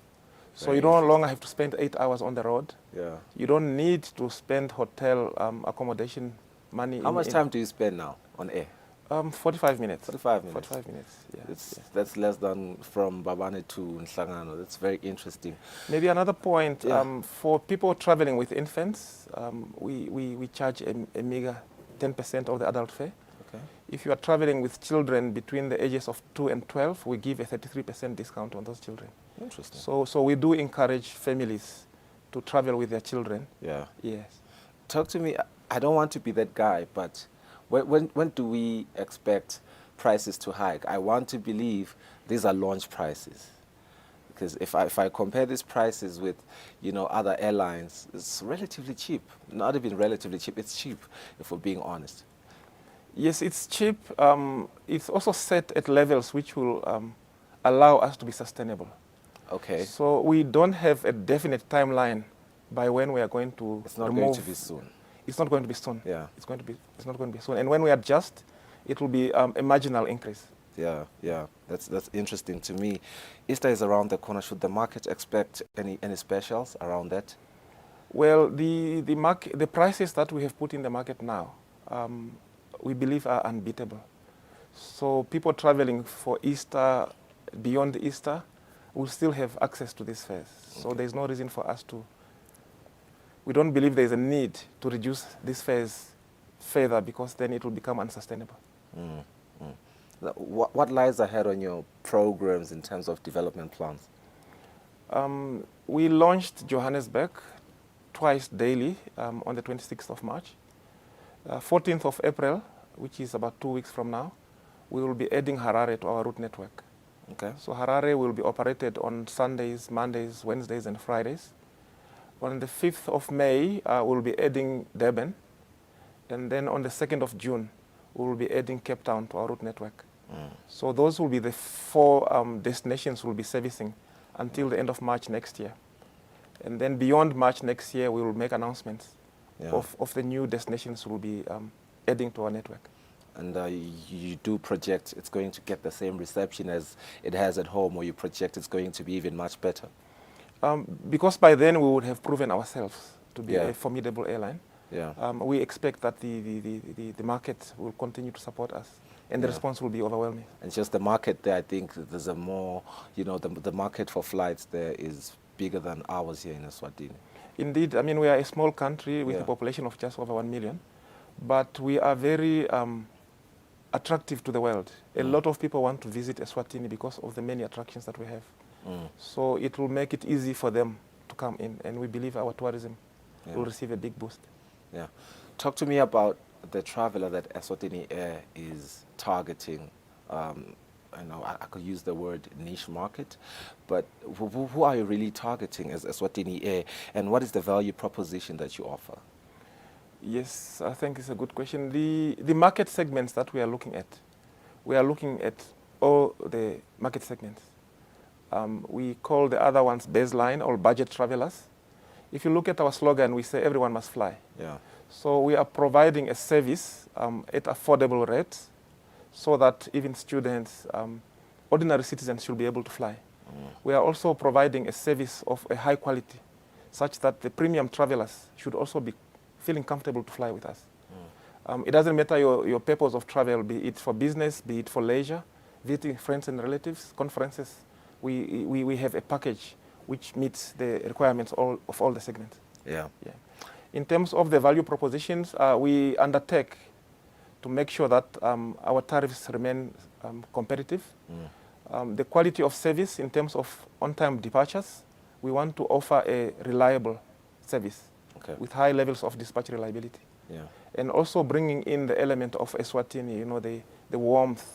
So Very you no longer have to spend 8 hours on the road. Yeah. You don't need to spend hotel accommodation money. How much time do you spend now on air? 45 minutes. 45 minutes. 45 minutes, yeah. That's less than from Babane to Nhlangano. That's very interesting. Maybe another point, Yeah. for people traveling with infants, we charge a meager 10% of the adult fare. Okay. If you are traveling with children between the ages of 2 and 12, we give a 33% discount on those children. Interesting. So we do encourage families to travel with their children. Yeah. Yes. Talk to me. I don't want to be that guy, but when do we expect prices to hike? I want to believe these are launch prices. Because if I compare these prices with, you know, other airlines, it's relatively cheap. Not even relatively cheap, it's cheap, if we're being honest. Yes, it's cheap. It's also set at levels which will allow us to be sustainable. Okay. So we don't have a definite timeline by when we are going to It's not remove. going to be soon. It's not going to be soon. Yeah. It's not going to be soon. And when we adjust, it will be a marginal increase. Yeah, yeah, that's interesting to me. Easter is around the corner. Should the market expect any specials around that? Well, the prices that we have put in the market now, we believe are unbeatable. So people traveling for Easter, beyond Easter, will still have access to these fares. So there's no reason for us to. We don't believe there's a need to reduce these fares further, because then it will become unsustainable. What lies ahead on your programs in terms of development plans? We launched Johannesburg twice daily on the 26th of March. 14th of April, which is about 2 weeks from now, we will be adding Harare to our route network. Okay. So Harare will be operated on Sundays, Mondays, Wednesdays, and Fridays. On the 5th of May, we'll be adding Durban. And then on the 2nd of June, we will be adding Cape Town to our route network. So those will be the 4 destinations we'll be servicing until the end of March next year. And then beyond March next year, we will make announcements of the new destinations we'll be adding to our network. And you do project it's going to get the same reception as it has at home, or you project it's going to be even much better? Because by then we would have proven ourselves to be a formidable airline. Yeah. We expect that the market will continue to support us, and the response will be overwhelming. And just the market there, I think there's a more, you know, the market for flights there is bigger than ours here in Eswatini. Indeed, I mean, we are a small country with a population of just over 1 million, but we are very attractive to the world. A lot of people want to visit Eswatini because of the many attractions that we have. So it will make it easy for them to come in, and we believe our tourism will receive a big boost. Yeah. Talk to me about the traveler that Eswatini Air is targeting. I know I could use the word niche market, but who are you really targeting as Eswatini Air, and what is the value proposition that you offer? Yes, I think it's a good question. The market segments that we are looking at all the market segments. We call the other ones baseline or budget travelers. If you look at our slogan, we say everyone must fly. Yeah. So we are providing a service at affordable rates, so that even students, ordinary citizens should be able to fly. We are also providing a service of a high quality, such that the premium travelers should also be feeling comfortable to fly with us. It doesn't matter your purpose of travel, be it for business, be it for leisure, visiting friends and relatives, conferences. We have a package which meets the requirements of all the segments. Yeah. In terms of the value propositions, we undertake to make sure that our tariffs remain competitive. The quality of service in terms of on-time departures, we want to offer a reliable service with high levels of dispatch reliability. Yeah. And also bringing in the element of Eswatini, you know, the warmth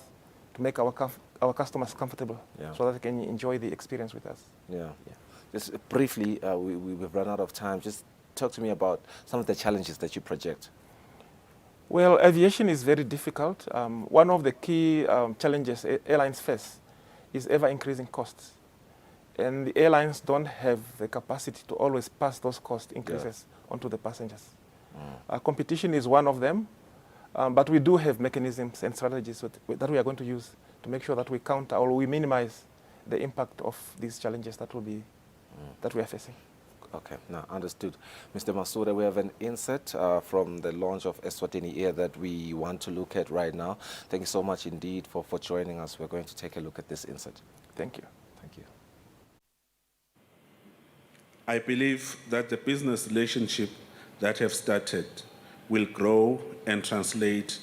to make our customers comfortable so that they can enjoy the experience with us. Yeah. Just briefly, we've run out of time. Just talk to me about some of the challenges that you project. Well, aviation is very difficult. One of the key challenges airlines face is ever-increasing costs. And the airlines don't have the capacity to always pass those cost increases onto the passengers. Competition is one of them, but we do have mechanisms and strategies that we are going to use to make sure that we counter or we minimize the impact of these challenges that we are facing. Okay, now understood. Mr. Masuda, we have an insert from the launch of Eswatini Air that we want to look at right now. Thank you so much indeed for joining us. We're going to take a look at this insert. Thank you. Thank you. I believe that the business relationship that have started will grow and translate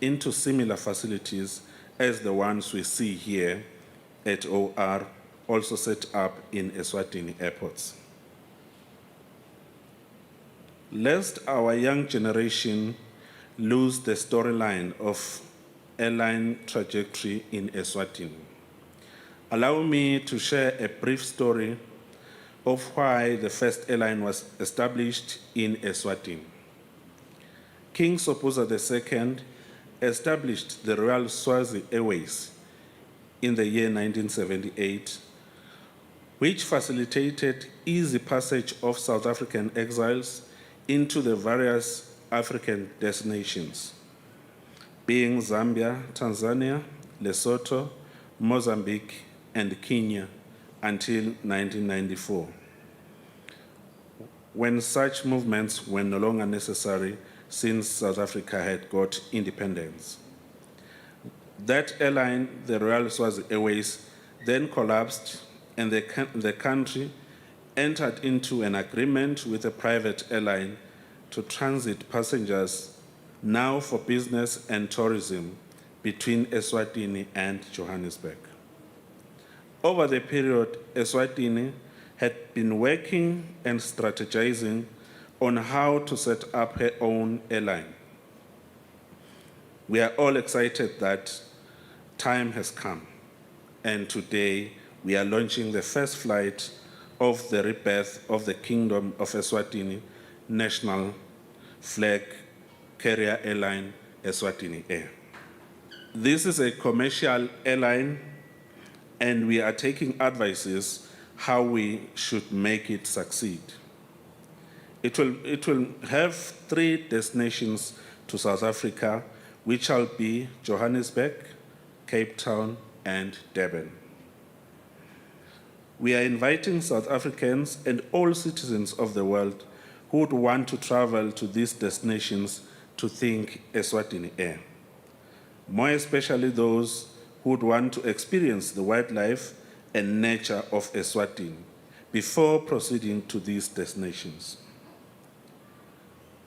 into similar facilities as the ones we see here at OR, also set up in Eswatini airports. Lest our young generation lose the storyline of airline trajectory in Eswatini, allow me to share a brief story of why the first airline was established in Eswatini. King Sopoza II established the Royal Swazi Airways in the year 1978, which facilitated easy passage of South African exiles into the various African destinations, being Zambia, Tanzania, Lesotho, Mozambique, and Kenya until 1994, when such movements were no longer necessary since South Africa had got independence. That airline, the Royal Swazi Airways, then collapsed, and the country entered into an agreement with a private airline to transit passengers, now for business and tourism, between Eswatini and Johannesburg. Over the period, Eswatini had been working and strategizing on how to set up her own airline. We are all excited that time has come, and today we are launching the first flight of the rebirth of the Kingdom of Eswatini national flag carrier airline, Eswatini Air. This is a commercial airline, and we are taking advices how we should make it succeed. It will have 3 destinations to South Africa, which shall be Johannesburg, Cape Town, and Durban. We are inviting South Africans and all citizens of the world who would want to travel to these destinations to think Eswatini Air, more especially those who would want to experience the wildlife and nature of Eswatini before proceeding to these destinations.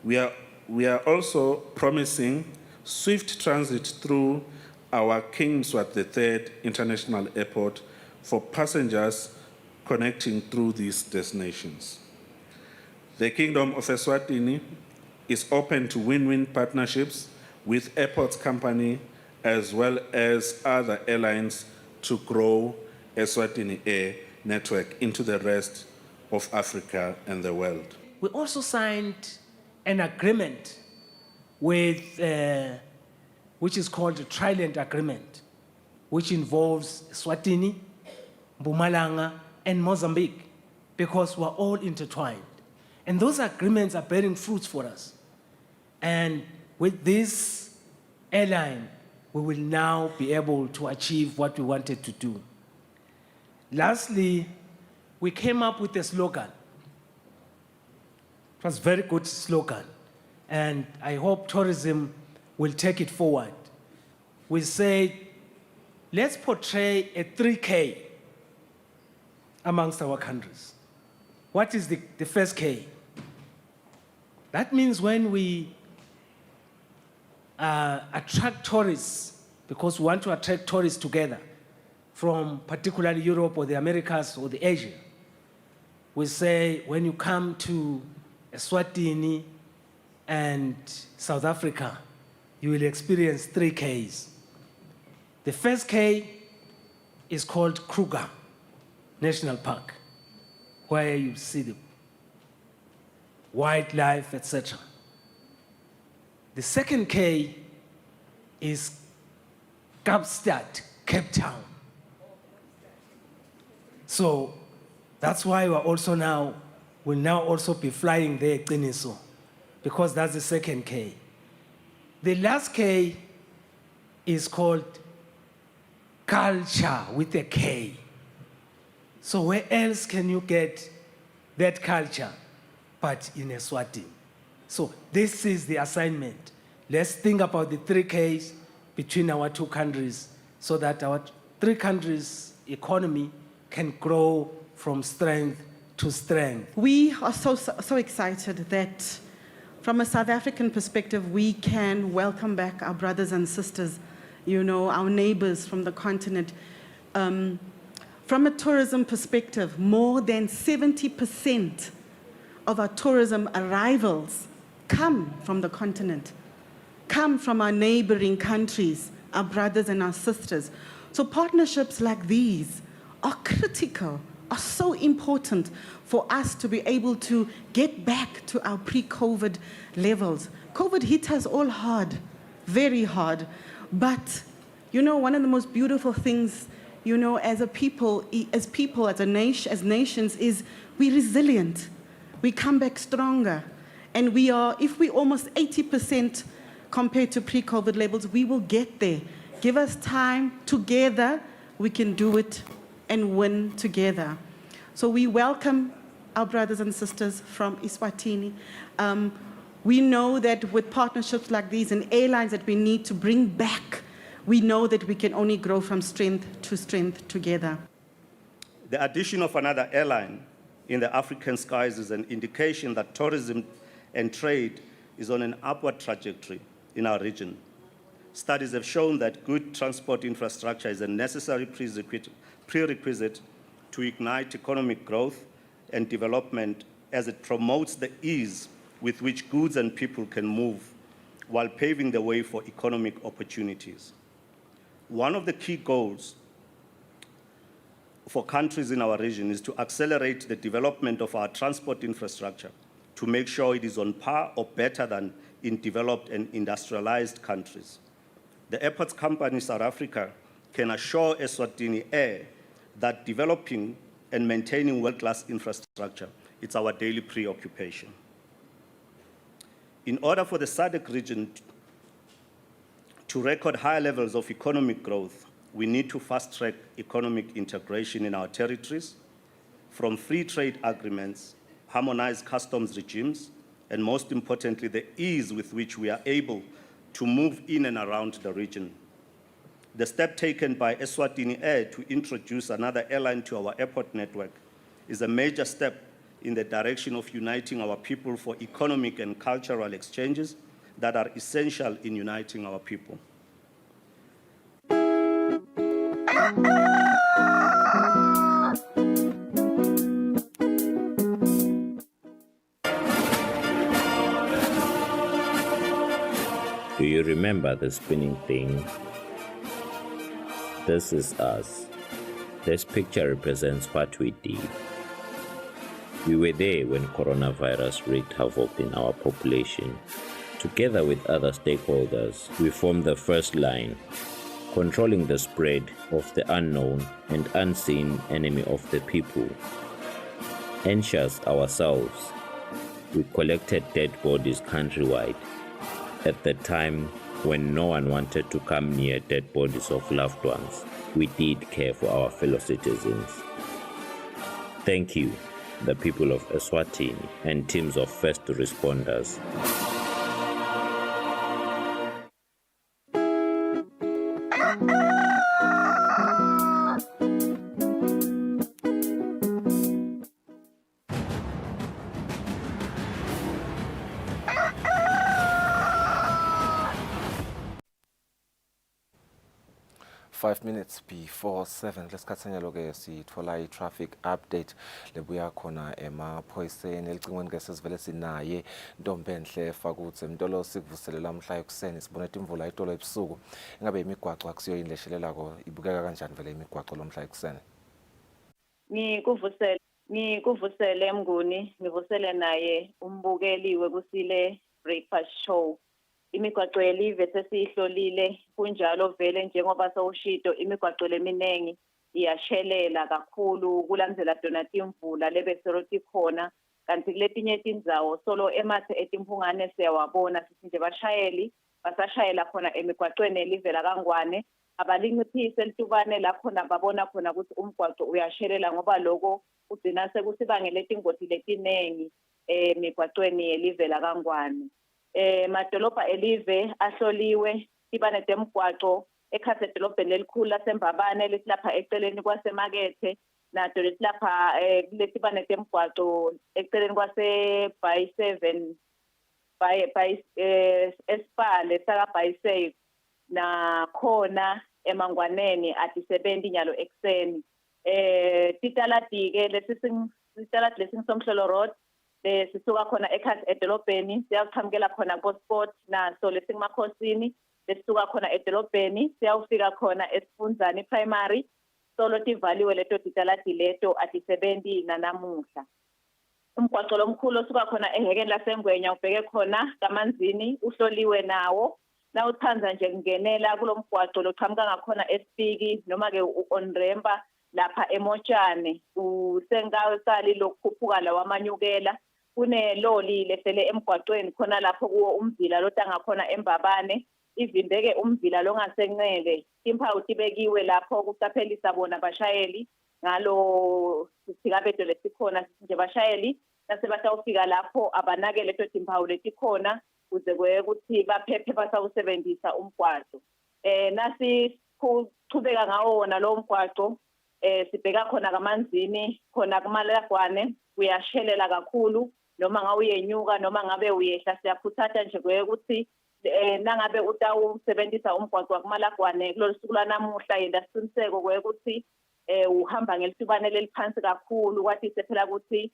We are also promising swift transit through our King Mswati III International Airport for passengers connecting through these destinations. The Kingdom of Eswatini is open to win-win partnerships with airports company as well as other airlines to grow Eswatini Air network into the rest of Africa and the world. We also signed an agreement with, which is called the Trident Agreement, which involves Eswatini, Mpumalanga, and Mozambique, because we're all intertwined. And those agreements are bearing fruits for us. And with this airline, we will now be able to achieve what we wanted to do. Lastly, we came up with a slogan. It was a very good slogan, and I hope tourism will take it forward. We said, let's portray a 3K amongst our countries. What is the first K? That means when we attract tourists, because we want to attract tourists together from particularly Europe or the Americas or the Asia, we say when you come to Eswatini and South Africa, you will experience 3 Ks. The first K is called Kruger National Park, where you see the wildlife, etc. The second K is Kaapstad, Cape Town. So that's why we'll now also be flying there, Qiniso, because that's the second K. The last K is called culture with a K. So where else can you get that culture but in Eswatini? So this is the assignment. Let's think about the 3 Ks between our 2 countries so that our 3 countries' economy can grow from strength to strength. We are so excited that from a South African perspective, we can welcome back our brothers and sisters, our neighbors from the continent. From a tourism perspective, more than 70% of our tourism arrivals come from the continent, come from our neighboring countries, our brothers and our sisters. So partnerships like these are critical, are so important for us to be able to get back to our pre-COVID levels. COVID hit us all hard, very hard. But, one of the most beautiful things, as a people, as nations, is we're resilient. We come back stronger. And if we almost 80% compared to pre-COVID levels, we will get there. Give us time. Together, we can do it and win together. So we welcome our brothers and sisters from Eswatini. We know that with partnerships like these and airlines that we need to bring back, we know that we can only grow from strength to strength together. The addition of another airline in the African skies is an indication that tourism and trade is on an upward trajectory in our region. Studies have shown that good transport infrastructure is a necessary prerequisite to ignite economic growth and development, as it promotes the ease with which goods and people can move while paving the way for economic opportunities. One of the key goals for countries in our region is to accelerate the development of our transport infrastructure to make sure it is on par or better than in developed and industrialized countries. The Airports Company South Africa can assure Eswatini Air that developing and maintaining world-class infrastructure is our daily preoccupation. In order for the SADC region to record higher levels of economic growth, we need to fast-track economic integration in our territories, from free trade agreements, harmonized customs regimes, and most importantly, the ease with which we are able to move in and around the region. The step taken by Eswatini Air to introduce another airline to our airport network is a major step in the direction of uniting our people for economic and cultural exchanges that are essential in uniting our people. Do you remember the spinning thing? This is us. This picture represents what we did. We were there when coronavirus wreaked havoc in our population. Together with other stakeholders, we formed the first line, controlling the spread of the unknown and unseen enemy of the people. Anxious ourselves, we collected dead bodies countrywide. At the time when no one wanted to come near dead bodies of loved ones, we did care for our fellow citizens. Thank you, the people of Eswatini and teams of first responders. 5 minutes before 7 lesikhathanyalo ke sithola i-traffic update lebuya khona emaphoyiseni elicingweni ke sesivele sinaye Ntombenhle Fakutse Mtolo sikuvuselela lamhla ekuseni sibone imvula itolo ebusuku ingabe imigwaco akusiyo indleshelelako ibukeka kanjani vele imigwaco lomhla ekuseni Ngikuvusele Mnguni ngivusele naye umbukeli wekusile breakfast show imigwaco yelive sesihlolile kunjalo vele njengoba sowushido imigwaco leminengi iyashelela kakhulu kulandzela dona timvula lebeseroti khona kanti kuletinye tindzawo solo emathe etimphungane siyawabona sithi nje bashayeli basashayela khona emigwacweni elive lakangwane abalinciphise litubane la khona babona khona ukuthi umgwaco uyashelela ngoba lokho ugcina sekusibangele tingoti letinengi emigwacweni yelive lakangwane madolobha elive ahloliwe ibane temgwaco ekhase edolobheni lelikhulu laseMbabane lesilapha eceleni kwasemakethe nato lesilapha lesibane temgwaco eceleni kwase by 7 by espale saka by 6 na khona emangwaneni atisebenzi nyalo ekseni titalati ke lesitalati lesingisomhlolo road sisuka khona ekhasi edolobheni siyaqhamukela khona kusport naso lesingemakhosini lesisuka khona edolobheni siyawufika khona esifundzani primary solo tivaliwe leto titalati leto atisebenzi nanamuhla umgwaco lomkhulu osuka khona ehekeni lasengwenya ubheke khona kamanzini uhloliwe nawo na uthanza nje kungenela kulomgwaco loqhamuka ngakhona esipiki noma ke uonremba lapha emotshane usengakali lokukhuphuka lawamanyukela kuneloli lesele emgwacweni khona lapho kuwo umzila lotanga khona eMbabane ivimbeke umzila longasenxele imphawu tibekiwe lapho kucaphelisa bona bashayeli ngalo sithikabedo lesikhona nje bashayeli nasebatawufika lapho abanake leto timphawu letikhona kuze kweye ukuthi baphephe basawusebenzisa umgwaco nasi kuchubeka ngawo wona lo mgwaco sibheka khona kamanzini khona kumalagwane uyashelela kakhulu noma ngawuyenyuka noma ngabe uyehla siyakhuthatha nje kweye ukuthi nangabe utawusebenzisa umgwaco kumalagwane kulolu suku lanamuhla yenda siqiniseko kweye ukuthi uhamba ngelitubane leliphansi kakhulu kwathi sephela ukuthi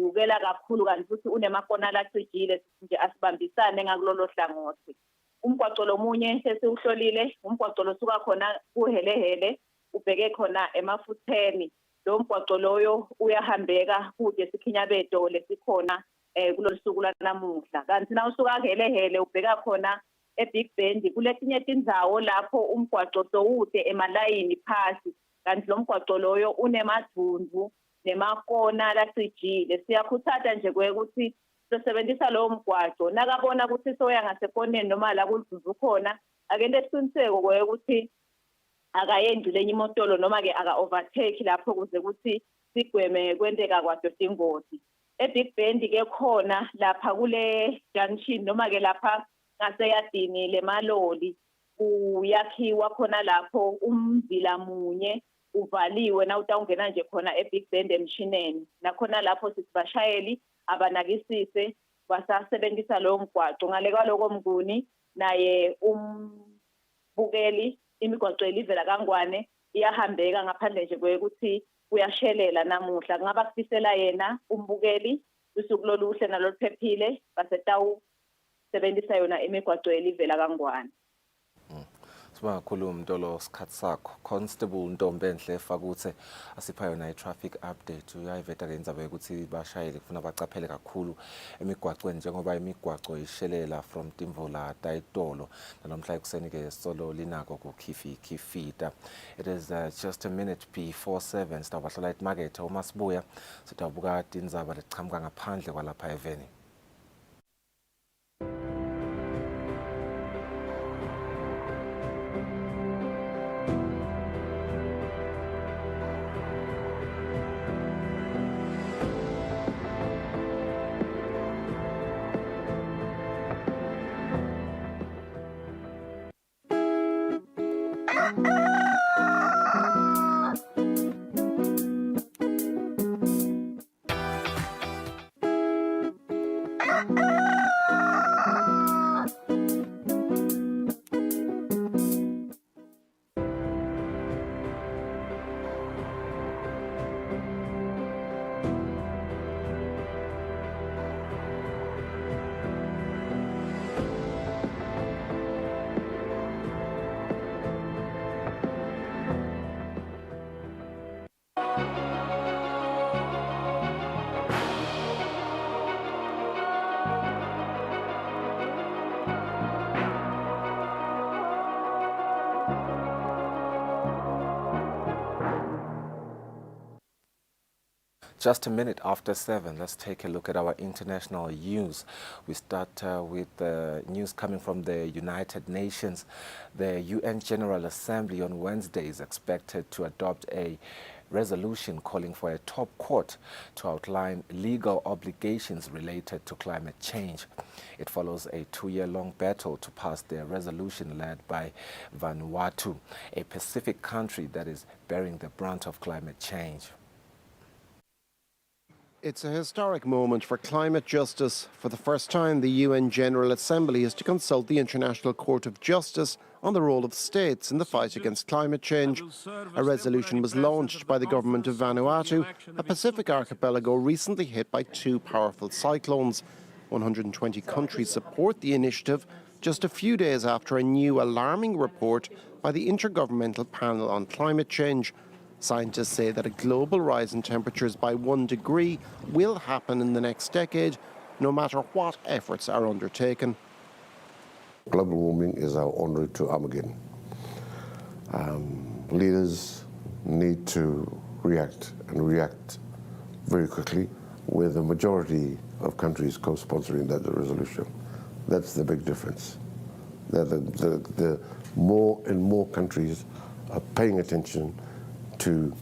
ukela kakhulu kanti futhi unemakona lacijile nje asibambisane ngakulolo hlangothi umgwaco lomunye sesiuhlolile umgwaco losuka khona kuhelehele ubheke khona emafutheni lo mgwaco loyo uyahambeka kude sikhinyabedo lesikhona kulolu suku lanamuhla kanti na usuka helehele ubheka khona eBig Bend kuletinye tindzawo lapho umgwaco sowude emalayini phasi kanti lo mgwaco loyo unemadvundvu nemakona lacijile siyakhuthatha nje kwekuthi sisebenzisa lo mgwaco nakabona ukuthi soya ngasekoneni noma la kuludvuzu khona akende isiqiniseko kwekuthi akayenzi lenye imotolo noma ke aka overtake lapho kuze ukuthi sigweme kwenteka kwato tingozi eBig Bend ke khona lapha kule junction noma ke lapha ngaseyadini lemaloli uyakhiwa khona lapho umzila munye uvaliwe na utawungena nje khona eBig Bend emshineni nakhona lapho sithi bashayeli abanakisise basasebenzisa lo mgwaco ngale kwaloko Mnguni naye umbukeli imigwaco elive lakangwane iyahambeka ngaphandle nje kwekuthi uyashelela namuhla ngaba kufisela yena umbukeli usuku loluhle naloluphephile basetawu sebenzisa yona imigwaco elive lakangwane Siba kakhulu Mtolo sikhathi sakho Constable Ntombenhle Fakutse asipha yona i-traffic update uyayiveta ke indaba ukuthi bashayeli kufuna bacaphele kakhulu emigwacweni njengoba imigwaco ishelela from Timvula Tayitolo nalomhla ekuseni ke solo linako kukhifita it is just a minute before 7 sitawahlola emarket uma sibuya sitawubuka indzaba lechamuka ngaphandle kwalapha eveni Just a minute after 7, let's take a look at our international news. We start with news coming from the United Nations. The UN General Assembly on Wednesday is expected to adopt a resolution calling for a top court to outline legal obligations related to climate change. It follows a 2-year-long battle to pass the resolution led by Vanuatu, a Pacific country that is bearing the brunt of climate change. It's a historic moment for climate justice. For the first time, the UN General Assembly is to consult the International Court of Justice on the role of states in the fight against climate change. A resolution was launched by the government of Vanuatu, a Pacific archipelago recently hit by 2 powerful cyclones. 120 countries support the initiative just a few days after a new alarming report by the Intergovernmental Panel on Climate Change. Scientists say that a global rise in temperatures by 1 degree will happen in the next decade, no matter what efforts are undertaken. Global warming is our en route to Armageddon. Leaders need to react, and react very quickly, with the majority of countries co-sponsoring that resolution. That's the big difference. The more and more countries are paying attention to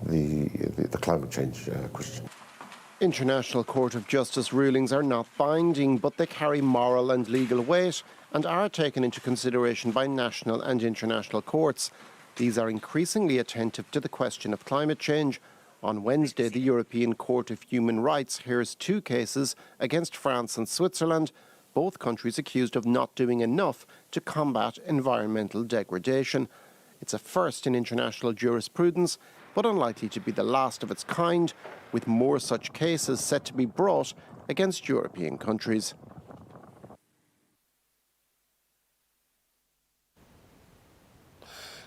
the climate change question. International Court of Justice rulings are not binding, but they carry moral and legal weight and are taken into consideration by national and international courts. These are increasingly attentive to the question of climate change. On Wednesday, the European Court of Human Rights hears 2 cases against France and Switzerland, both countries accused of not doing enough to combat environmental degradation. It's a first in international jurisprudence, but unlikely to be the last of its kind, with more such cases set to be brought against European countries.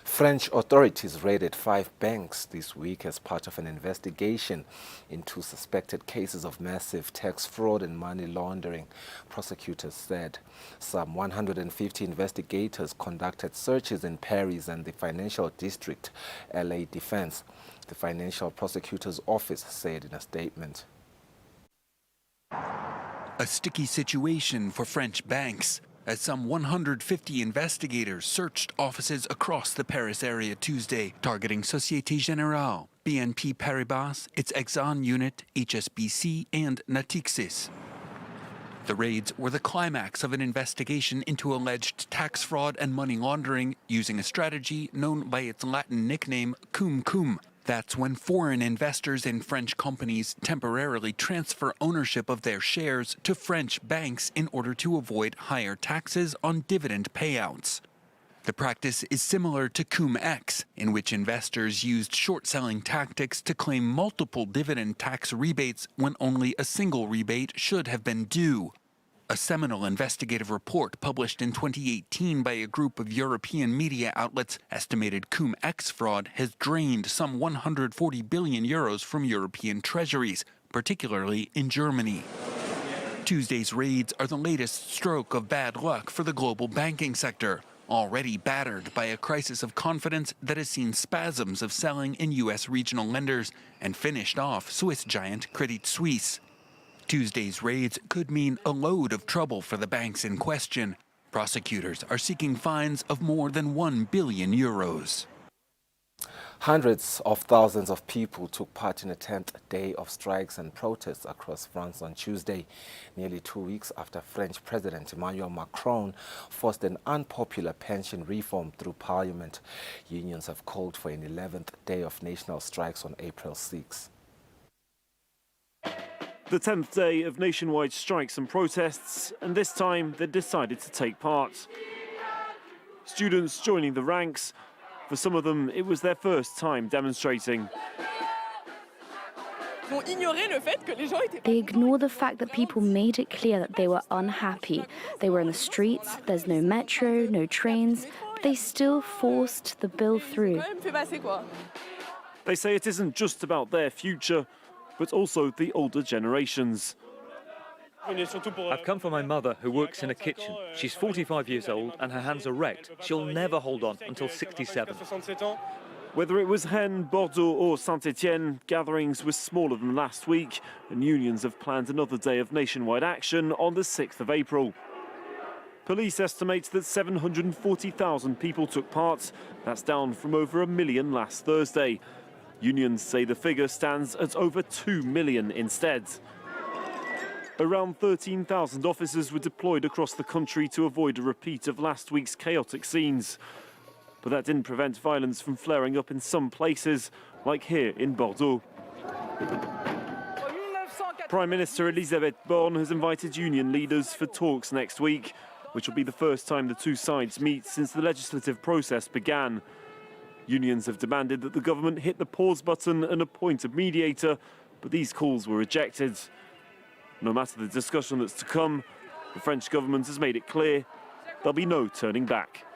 French authorities raided 5 banks this week as part of an investigation into suspected cases of massive tax fraud and money laundering, prosecutors said. Some 150 investigators conducted searches in Paris and the Financial District, LA Defense, the Financial Prosecutor's Office said in a statement. A sticky situation for French banks, as some 150 investigators searched offices across the Paris area Tuesday, targeting Société Générale, BNP Paribas, its Exxon unit, HSBC, and Natixis. The raids were the climax of an investigation into alleged tax fraud and money laundering using a strategy known by its Latin nickname cum cum. That's when foreign investors in French companies temporarily transfer ownership of their shares to French banks in order to avoid higher taxes on dividend payouts. The practice is similar to cum-ex, in which investors used short-selling tactics to claim multiple dividend tax rebates when only a single rebate should have been due. A seminal investigative report published in 2018 by a group of European media outlets estimated cum-ex fraud has drained some 140 billion euros from European treasuries, particularly in Germany. Tuesday's raids are the latest stroke of bad luck for the global banking sector, already battered by a crisis of confidence that has seen spasms of selling in U.S. regional lenders and finished off Swiss giant Credit Suisse. Tuesday's raids could mean a load of trouble for the banks in question. Prosecutors are seeking fines of more than 1 billion euros. Hundreds of thousands of people took part in a 10th day of strikes and protests across France on Tuesday, nearly 2 weeks after French President Emmanuel Macron forced an unpopular pension reform through Parliament. Unions have called for an 11th day of national strikes on April 6. The 10th day of nationwide strikes and protests, and this time they decided to take part. Students joining the ranks. For some of them, it was their first time demonstrating. They ignore the fact that people made it clear that they were unhappy. They were in the streets, there's no metro, no trains, but they still forced the bill through. They say it isn't just about their future, but also the older generations. I've come for my mother, who works in a kitchen. She's 45 years old and her hands are wrecked. She'll never hold on until 67. Whether it was Rennes, Bordeaux or Saint-Etienne, gatherings were smaller than last week, and unions have planned another day of nationwide action on the 6th of April. Police estimate that 740,000 people took part. That's down from over 1 million last Thursday. Unions say the figure stands at over 2 million instead. Around 13,000 officers were deployed across the country to avoid a repeat of last week's chaotic scenes. But that didn't prevent violence from flaring up in some places, like here in Bordeaux. Prime Minister Elisabeth Borne has invited union leaders for talks next week, which will be the first time the two sides meet since the legislative process began. Unions have demanded that the government hit the pause button and appoint a mediator, but these calls were rejected. No matter the discussion that's to come, the French government has made it clear there'll be no turning back.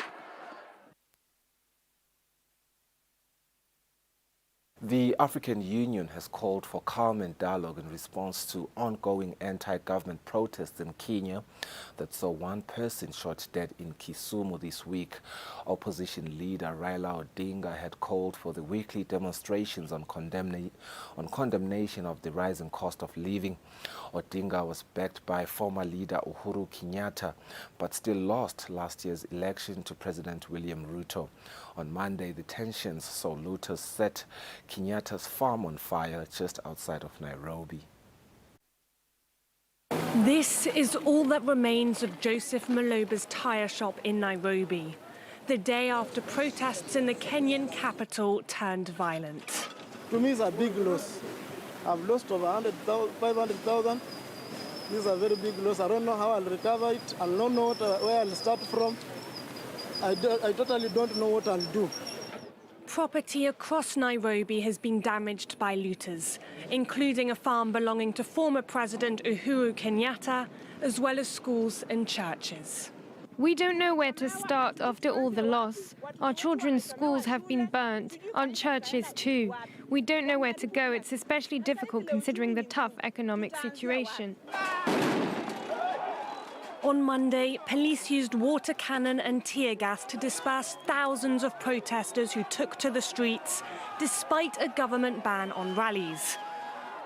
The African Union has called for calm and dialogue in response to ongoing anti-government protests in Kenya that saw one person shot dead in Kisumu this week. Opposition leader Raila Odinga had called for the weekly demonstrations on condemnation of the rising cost of living. Odinga was backed by former leader Uhuru Kenyatta, but still lost last year's election to President William Ruto. On Monday, the tensions saw looters set Kenyatta's farm on fire just outside of Nairobi. This is all that remains of Joseph Maloba's tyre shop in Nairobi, the day after protests in the Kenyan capital turned violent. To me, it's a big loss. I've lost over 500,000. This is a very big loss. I don't know how I'll recover it. I don't know where I'll start from. I totally don't know what I'll do. Property across Nairobi has been damaged by looters, including a farm belonging to former President Uhuru Kenyatta, as well as schools and churches. We don't know where to start after all the loss. Our children's schools have been burnt, our churches too. We don't know where to go. It's especially difficult considering the tough economic situation. On Monday, police used water cannon and tear gas to disperse thousands of protesters who took to the streets, despite a government ban on rallies.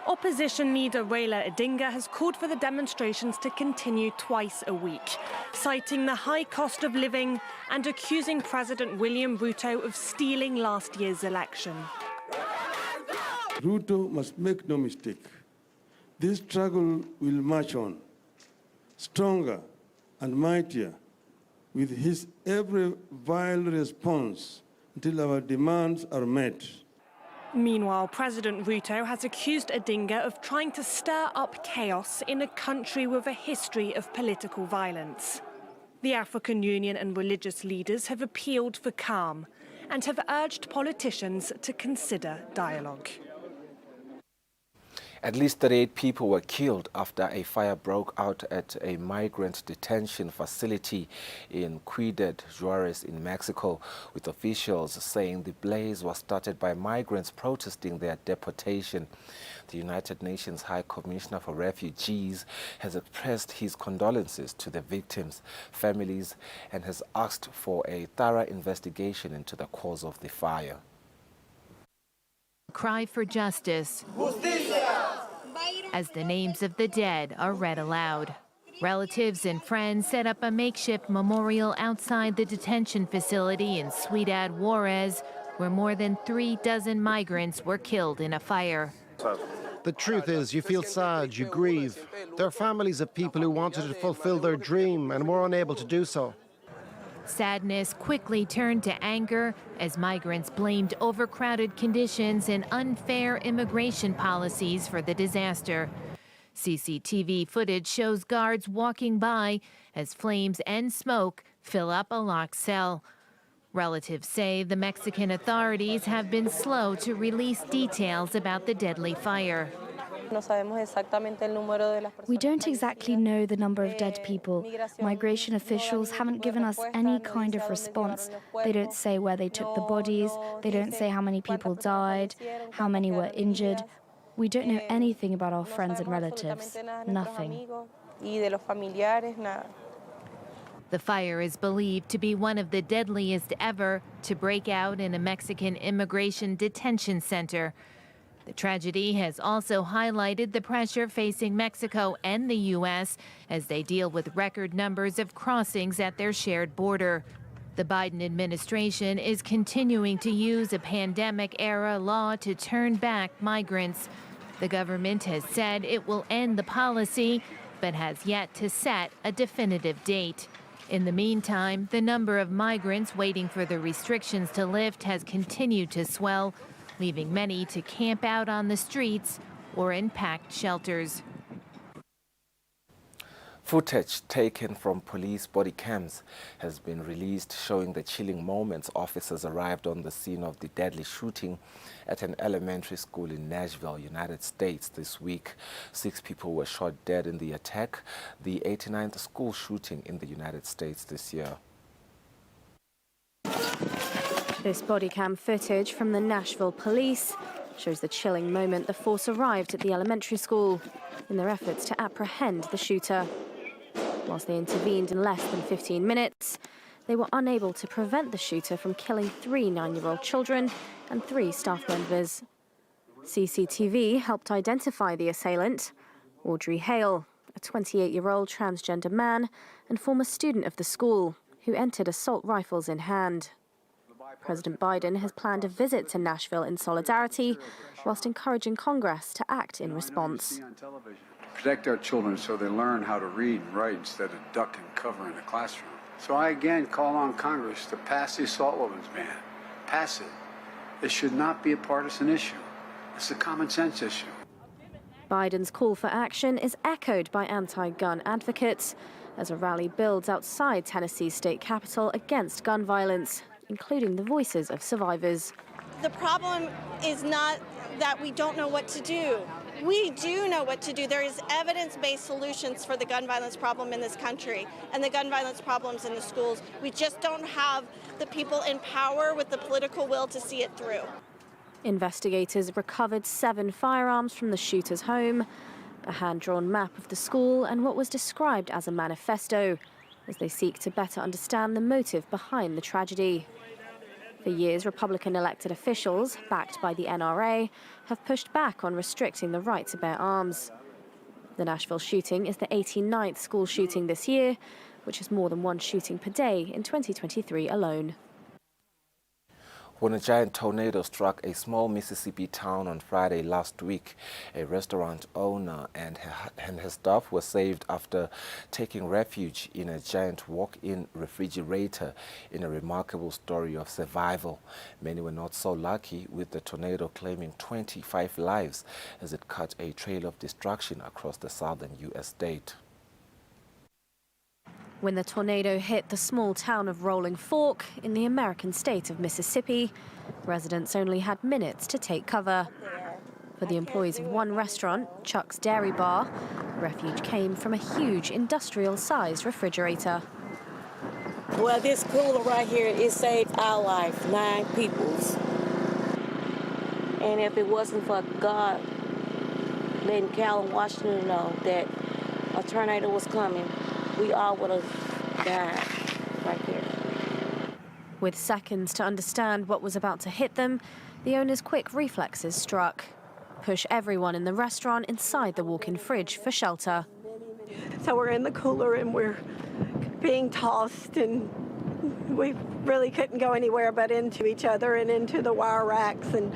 Opposition leader Raila Odinga has called for the demonstrations to continue twice a week, citing the high cost of living and accusing President William Ruto of stealing last year's election. Ruto must make no mistake. This struggle will march on, stronger and mightier, with his every vile response until our demands are met. Meanwhile, President Ruto has accused Odinga of trying to stir up chaos in a country with a history of political violence. The African Union and religious leaders have appealed for calm and have urged politicians to consider dialogue. At least 38 people were killed after a fire broke out at a migrant detention facility in Ciudad Juarez in Mexico, with officials saying the blaze was started by migrants protesting their deportation. The United Nations High Commissioner for Refugees has expressed his condolences to the victims' families and has asked for a thorough investigation into the cause of the fire. Cry for justice as the names of the dead are read aloud. Relatives and friends set up a makeshift memorial outside the detention facility in Ciudad Juarez, where more than 36 migrants were killed in a fire. The truth is, you feel sad, you grieve. There are families of people who wanted to fulfill their dream and were unable to do so. Sadness quickly turned to anger as migrants blamed overcrowded conditions and unfair immigration policies for the disaster. CCTV footage shows guards walking by as flames and smoke fill up a locked cell. Relatives say the Mexican authorities have been slow to release details about the deadly fire. We don't exactly know the number of dead people. Migration officials haven't given us any kind of response. They don't say where they took the bodies. They don't say how many people died, how many were injured. We don't know anything about our friends and relatives. Nothing. The fire is believed to be one of the deadliest ever to break out in a Mexican immigration detention center. The tragedy has also highlighted the pressure facing Mexico and the U.S. as they deal with record numbers of crossings at their shared border. The Biden administration is continuing to use a pandemic-era law to turn back migrants. The government has said it will end the policy, but has yet to set a definitive date. In the meantime, the number of migrants waiting for the restrictions to lift has continued to swell, leaving many to camp out on the streets or in packed shelters. Footage taken from police body cams has been released showing the chilling moments officers arrived on the scene of the deadly shooting at an elementary school in Nashville, United States this week. 6 people were shot dead in the attack, the 89th school shooting in the United States this year. This body cam footage from the Nashville police shows the chilling moment the force arrived at the elementary school in their efforts to apprehend the shooter. Whilst they intervened in less than 15 minutes, they were unable to prevent the shooter from killing 3 9-year-old children and 3 staff members. CCTV helped identify the assailant, Audrey Hale, a 28-year-old transgender man and former student of the school, who entered assault rifles in hand. President Biden has planned a visit to Nashville in solidarity, whilst encouraging Congress to act in response. Protect our children so they learn how to read and write instead of duck and cover in the classroom. So I again call on Congress to pass the assault weapons ban. Pass it. It should not be a partisan issue. It's a common sense issue. Biden's call for action is echoed by anti-gun advocates as a rally builds outside Tennessee's state capitol against gun violence, including the voices of survivors. The problem is not that we don't know what to do. We do know what to do. There is evidence-based solutions for the gun violence problem in this country and the gun violence problems in the schools. We just don't have the people in power with the political will to see it through. Investigators recovered 7 firearms from the shooter's home, a hand-drawn map of the school and what was described as a manifesto, as they seek to better understand the motive behind the tragedy. For years, Republican elected officials, backed by the NRA, have pushed back on restricting the right to bear arms. The Nashville shooting is the 89th school shooting this year, which is more than 1 shooting per day in 2023 alone. When a giant tornado struck a small Mississippi town on Friday last week, a restaurant owner and his staff were saved after taking refuge in a giant walk-in refrigerator in a remarkable story of survival. Many were not so lucky, with the tornado claiming 25 lives as it cut a trail of destruction across the southern U.S. state. When the tornado hit the small town of Rolling Fork in the American state of Mississippi, residents only had minutes to take cover. For the employees of one restaurant, Chuck's Dairy Bar, refuge came from a huge industrial-sized refrigerator. Well, this cooler right here, it saved our life, 9 people's. And if it wasn't for God letting Cal and Washington know that a tornado was coming, we all would have died right here. With seconds to understand what was about to hit them, the owner's quick reflexes struck. Push everyone in the restaurant inside the walk-in fridge for shelter. So we're in the cooler and we're being tossed, and we really couldn't go anywhere but into each other and into the wire racks, and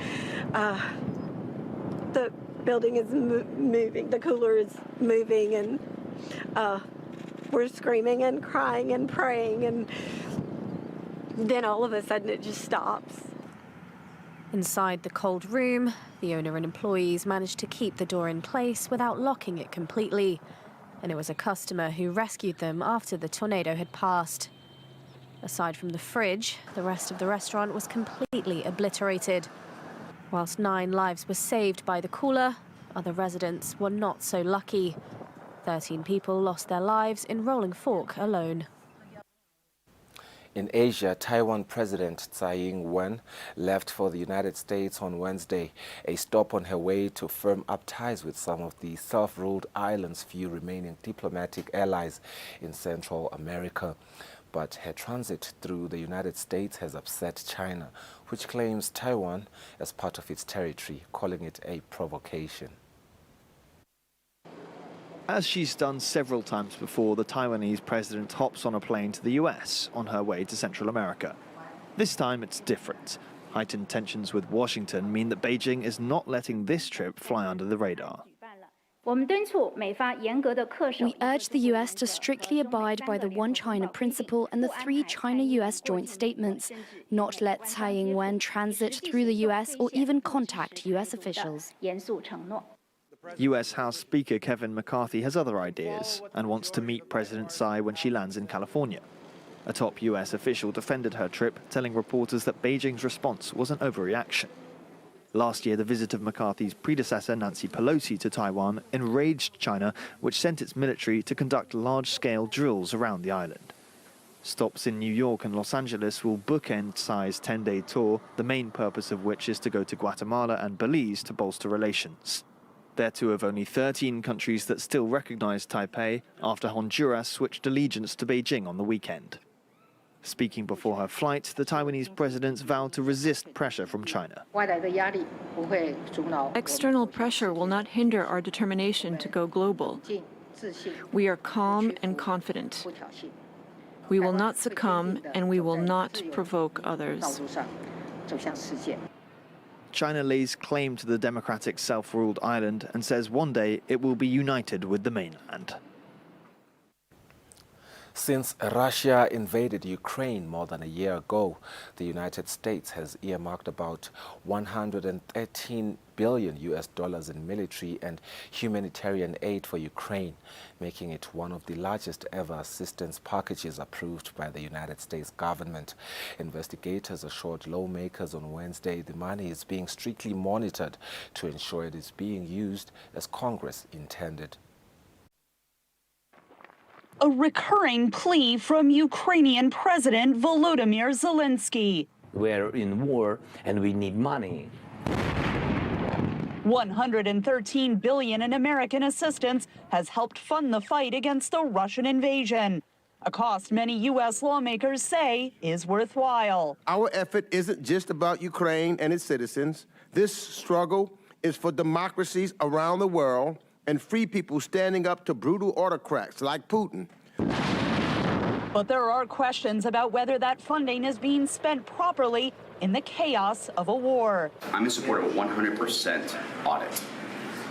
the building is moving, the cooler is moving, and we're screaming and crying and praying, and then all of a sudden it just stops. Inside the cold room, the owner and employees managed to keep the door in place without locking it completely, and it was a customer who rescued them after the tornado had passed. Aside from the fridge, the rest of the restaurant was completely obliterated. Whilst 9 lives were saved by the cooler, other residents were not so lucky. 13 people lost their lives in Rolling Fork alone. In Asia, Taiwan President Tsai Ing-wen left for the United States on Wednesday, a stop on her way to firm up ties with some of the self-ruled islands' few remaining diplomatic allies in Central America. But her transit through the United States has upset China, which claims Taiwan as part of its territory, calling it a provocation. As she's done several times before, the Taiwanese president hops on a plane to the US on her way to Central America. This time it's different. Heightened tensions with Washington mean that Beijing is not letting this trip fly under the radar. We urge the US to strictly abide by the One China principle and the 3 China-US joint statements, not let Tsai Ing-wen transit through the US or even contact US officials. US House Speaker Kevin McCarthy has other ideas and wants to meet President Tsai when she lands in California. A top US official defended her trip, telling reporters that Beijing's response was an overreaction. Last year, the visit of McCarthy's predecessor, Nancy Pelosi, to Taiwan enraged China, which sent its military to conduct large-scale drills around the island. Stops in New York and Los Angeles will bookend Tsai's 10-day tour, the main purpose of which is to go to Guatemala and Belize to bolster relations. They're 2 of only 13 countries that still recognize Taipei after Honduras switched allegiance to Beijing on the weekend. Speaking before her flight, the Taiwanese president vowed to resist pressure from China. External pressure will not hinder our determination to go global. We are calm and confident. We will not succumb, and we will not provoke others. China lays claim to the democratic self-ruled island and says one day it will be united with the mainland. Since Russia invaded Ukraine more than a year ago, the United States has earmarked about $113 billion in military and humanitarian aid for Ukraine, making it one of the largest ever assistance packages approved by the United States government. Investigators assured lawmakers on Wednesday the money is being strictly monitored to ensure it is being used as Congress intended. A recurring plea from Ukrainian President Volodymyr Zelensky. We're in war and we need money. $113 billion in American assistance has helped fund the fight against the Russian invasion, a cost many U.S. lawmakers say is worthwhile. Our effort isn't just about Ukraine and its citizens. This struggle is for democracies around the world and free people standing up to brutal autocrats like Putin. But there are questions about whether that funding is being spent properly in the chaos of a war. I'm in support of a 100% audit.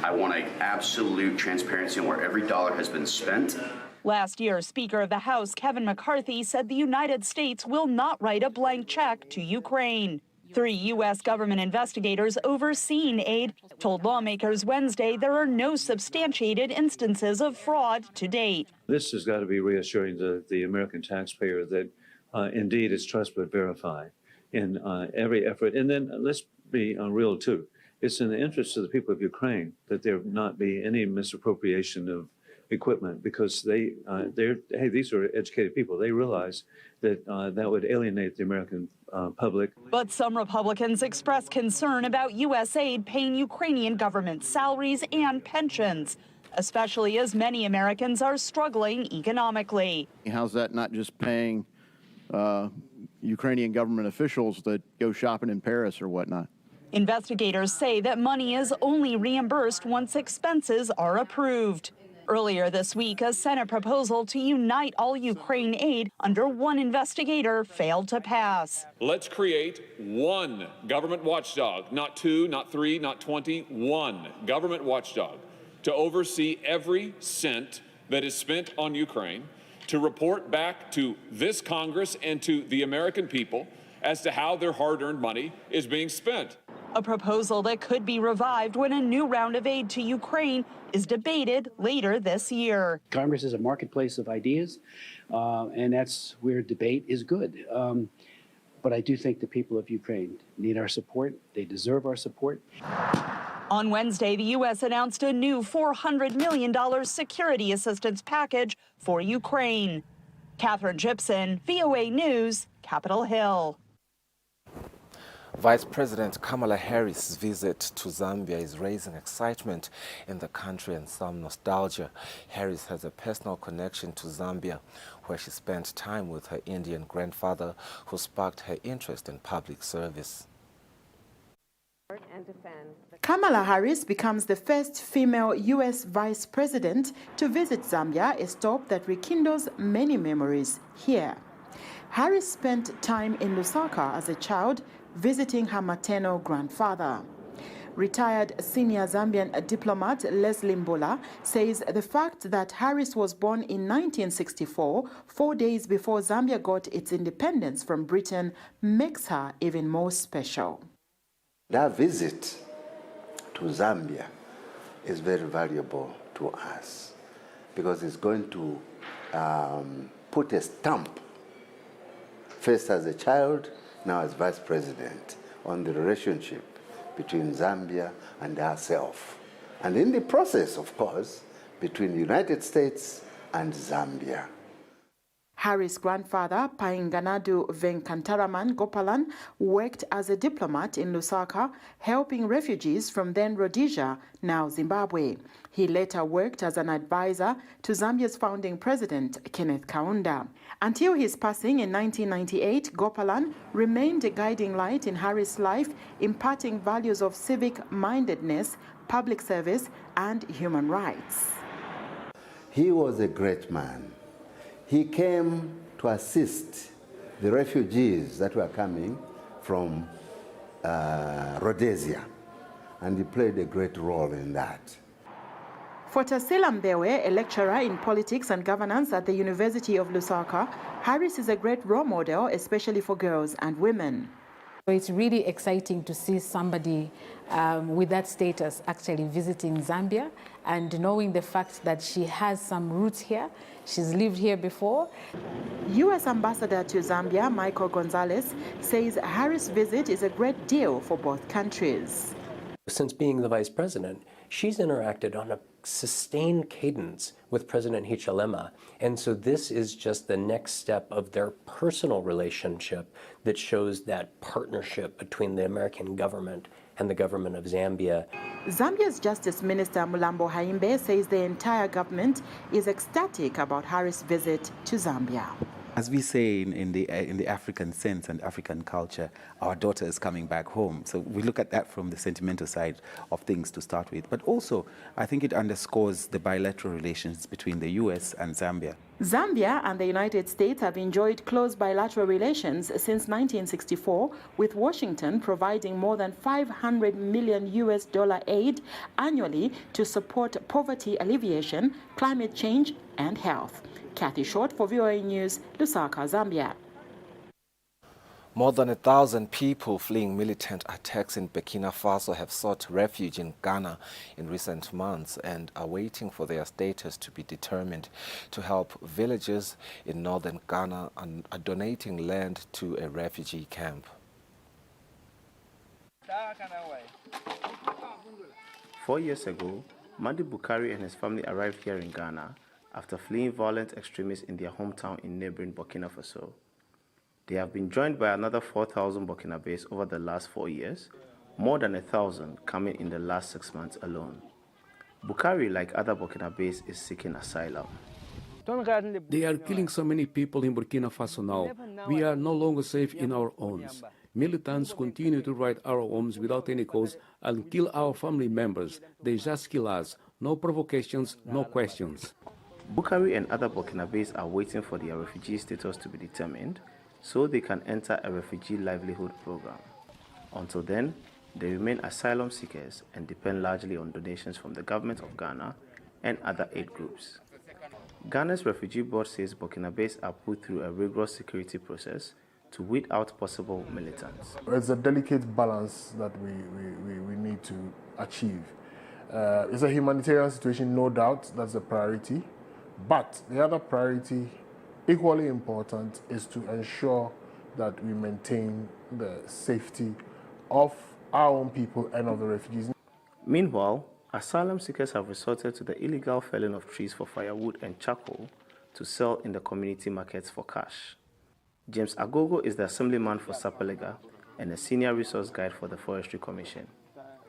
I want an absolute transparency on where every dollar has been spent. Last year, Speaker of the House Kevin McCarthy said the United States will not write a blank check to Ukraine. 3 U.S. government investigators overseeing aid told lawmakers Wednesday there are no substantiated instances of fraud to date. This has got to be reassuring to the American taxpayer that indeed it's trust but verify in every effort. And then let's be real too. It's in the interest of the people of Ukraine that there not be any misappropriation of equipment, because these are educated people. They realize that that would alienate the American public. But some Republicans express concern about U.S. aid paying Ukrainian government salaries and pensions, especially as many Americans are struggling economically. How's that not just paying Ukrainian government officials that go shopping in Paris or whatnot? Investigators say that money is only reimbursed once expenses are approved. Earlier this week, a Senate proposal to unite all Ukraine aid under one investigator failed to pass. Let's create one government watchdog, not 2, not 3, not 20, one government watchdog to oversee every cent that is spent on Ukraine, to report back to this Congress and to the American people as to how their hard-earned money is being spent. A proposal that could be revived when a new round of aid to Ukraine is debated later this year. Congress is a marketplace of ideas, and that's where debate is good. But I do think the people of Ukraine need our support. They deserve our support. On Wednesday, the U.S. announced a new $400 million security assistance package for Ukraine. Catherine Gibson, VOA News, Capitol Hill. Vice President Kamala Harris' visit to Zambia is raising excitement in the country and some nostalgia. Harris has a personal connection to Zambia, where she spent time with her Indian grandfather, who sparked her interest in public service. Kamala Harris becomes the first female U.S. vice president to visit Zambia, a stop that rekindles many memories here. Harris spent time in Lusaka as a child, visiting her maternal grandfather. Retired senior Zambian diplomat Leslie Mbola says the fact that Harris was born in 1964, 4 days before Zambia got its independence from Britain, makes her even more special. That visit to Zambia is very valuable to us because it's going to put a stamp, first as a child, now as vice president, on the relationship between Zambia and ourselves. And in the process, of course, between the United States and Zambia. Harris' grandfather, Painganadu Venkataraman Gopalan, worked as a diplomat in Lusaka, helping refugees from then Rhodesia, now Zimbabwe. He later worked as an advisor to Zambia's founding president, Kenneth Kaunda. Until his passing in 1998, Gopalan remained a guiding light in Harris' life, imparting values of civic-mindedness, public service, and human rights. He was a great man. He came to assist the refugees that were coming from Rhodesia, and he played a great role in that. For Tasila Mbewe, a lecturer in politics and governance at the University of Lusaka, Harris is a great role model, especially for girls and women. It's really exciting to see somebody with that status actually visiting Zambia and knowing the fact that she has some roots here. She's lived here before. U.S. Ambassador to Zambia, Michael Gonzalez, says Harris' visit is a great deal for both countries. Since being the vice president, she's interacted on a sustained cadence with President Hichilema. And so this is just the next step of their personal relationship that shows that partnership between the American government and the government of Zambia. Zambia's Justice Minister Mulambo Haimbe says the entire government is ecstatic about Harris' visit to Zambia. As we say in the African sense and African culture, our daughter is coming back home. So we look at that from the sentimental side of things to start with. But also, I think it underscores the bilateral relations between the U.S. and Zambia. Zambia and the United States have enjoyed close bilateral relations since 1964, with Washington providing more than $500 million aid annually to support poverty alleviation, climate change, and health. Kathy Short for VOA News, Lusaka, Zambia. More than 1,000 people fleeing militant attacks in Burkina Faso have sought refuge in Ghana in recent months and are waiting for their status to be determined. To help, villagers in northern Ghana are donating land to a refugee camp. 4 years ago, Madi Bukari and his family arrived here in Ghana after fleeing violent extremists in their hometown in neighboring Burkina Faso. They have been joined by another 4,000 Burkinabés over the last 4 years, more than 1,000 coming in the last 6 months alone. Bukari, like other Burkinabés, is seeking asylum. They are killing so many people in Burkina Faso now. We are no longer safe in our homes. Militants continue to raid our homes without any cause and kill our family members. They just kill us. No provocations, no questions. Bukari and other Burkinabés are waiting for their refugee status to be determined so they can enter a refugee livelihood program. Until then, they remain asylum seekers and depend largely on donations from the government of Ghana and other aid groups. Ghana's Refugee Board says Burkinabés are put through a rigorous security process to weed out possible militants. It's a delicate balance that we need to achieve. It's a humanitarian situation, no doubt, that's a priority. But the other priority, equally important, is to ensure that we maintain the safety of our own people and of the refugees. Meanwhile, asylum seekers have resorted to the illegal felling of trees for firewood and charcoal to sell in the community markets for cash. James Agogo is the assemblyman for Sapalega and a senior resource guide for the Forestry Commission.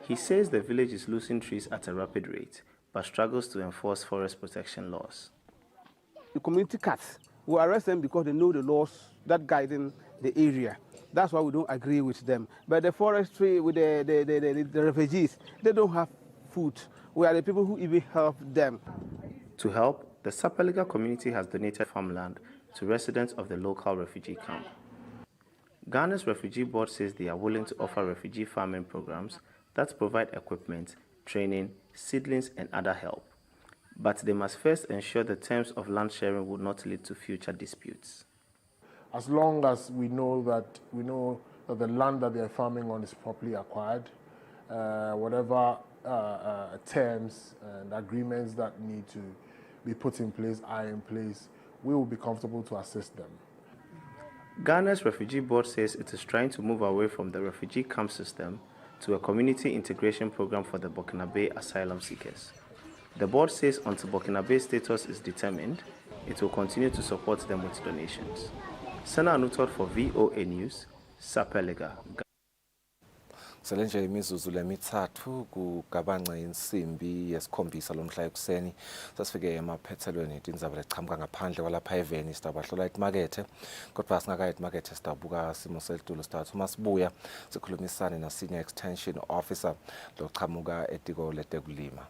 He says the village is losing trees at a rapid rate, but struggles to enforce forest protection laws. The community cats will arrest them because they know the laws that guiding the area. That's why we don't agree with them. But the forestry, with the refugees, they don't have food. We are the people who even help them. To help, the Sapalega community has donated farmland to residents of the local refugee camp. Ghana's Refugee Board says they are willing to offer refugee farming programs that provide equipment, training, seedlings, and other help. But they must first ensure the terms of land sharing would not lead to future disputes. As long as we know that the land that they are farming on is properly acquired, whatever terms and agreements that need to be put in place are in place, we will be comfortable to assist them. Ghana's Refugee Board says it is trying to move away from the refugee camp system to a community integration program for the Burkinabe asylum seekers. The board says until Burkinabe's status is determined, it will continue to support them with donations. Sana Anutot for VOA News, Sapalega. Selenje imizuzu lemithathu kugabanga insimbi yesikhombisa lomhla ekuseni sasifike emaphethelweni indaba leqhamuka ngaphandle kwalapha eveni sitawahlola emakethe kodwa singakayi emakethe sitabuka simo selitulo sitathu masibuya sikhulumisane na senior extension officer loqhamuka etiko letekulima.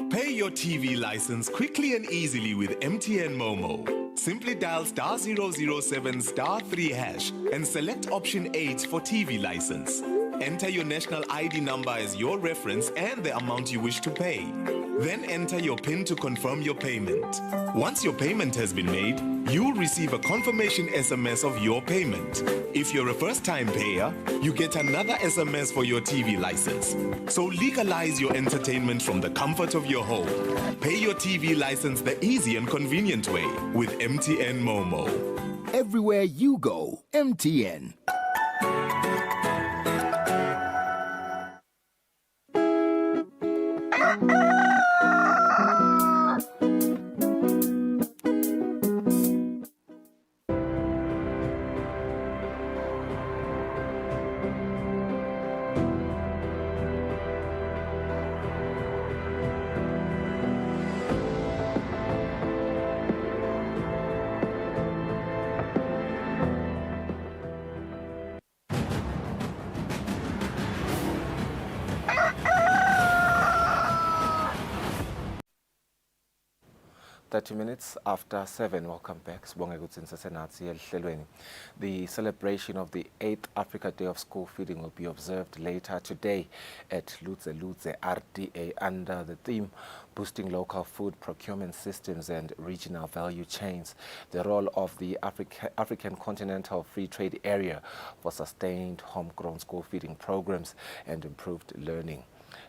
Pay your TV license quickly and easily with MTN Momo. Simply dial *007 *3 hash and select option 8 for TV license. Enter your national ID number as your reference and the amount you wish to pay. Then enter your PIN to confirm your payment. Once your payment has been made, you'll receive a confirmation SMS of your payment. If you're a first-time payer, you get another SMS for your TV license. So legalize your entertainment from the comfort of your home. Pay your TV license the easy and convenient way with MTN Momo. Everywhere you go, MTN. Minutes after 7, welcome back. The celebration of the 8th Africa Day of School Feeding will be observed later today at Lutze RDA under the theme Boosting Local Food Procurement Systems and Regional Value Chains, the role of the African Continental Free Trade Area for sustained homegrown school feeding programs and improved learning.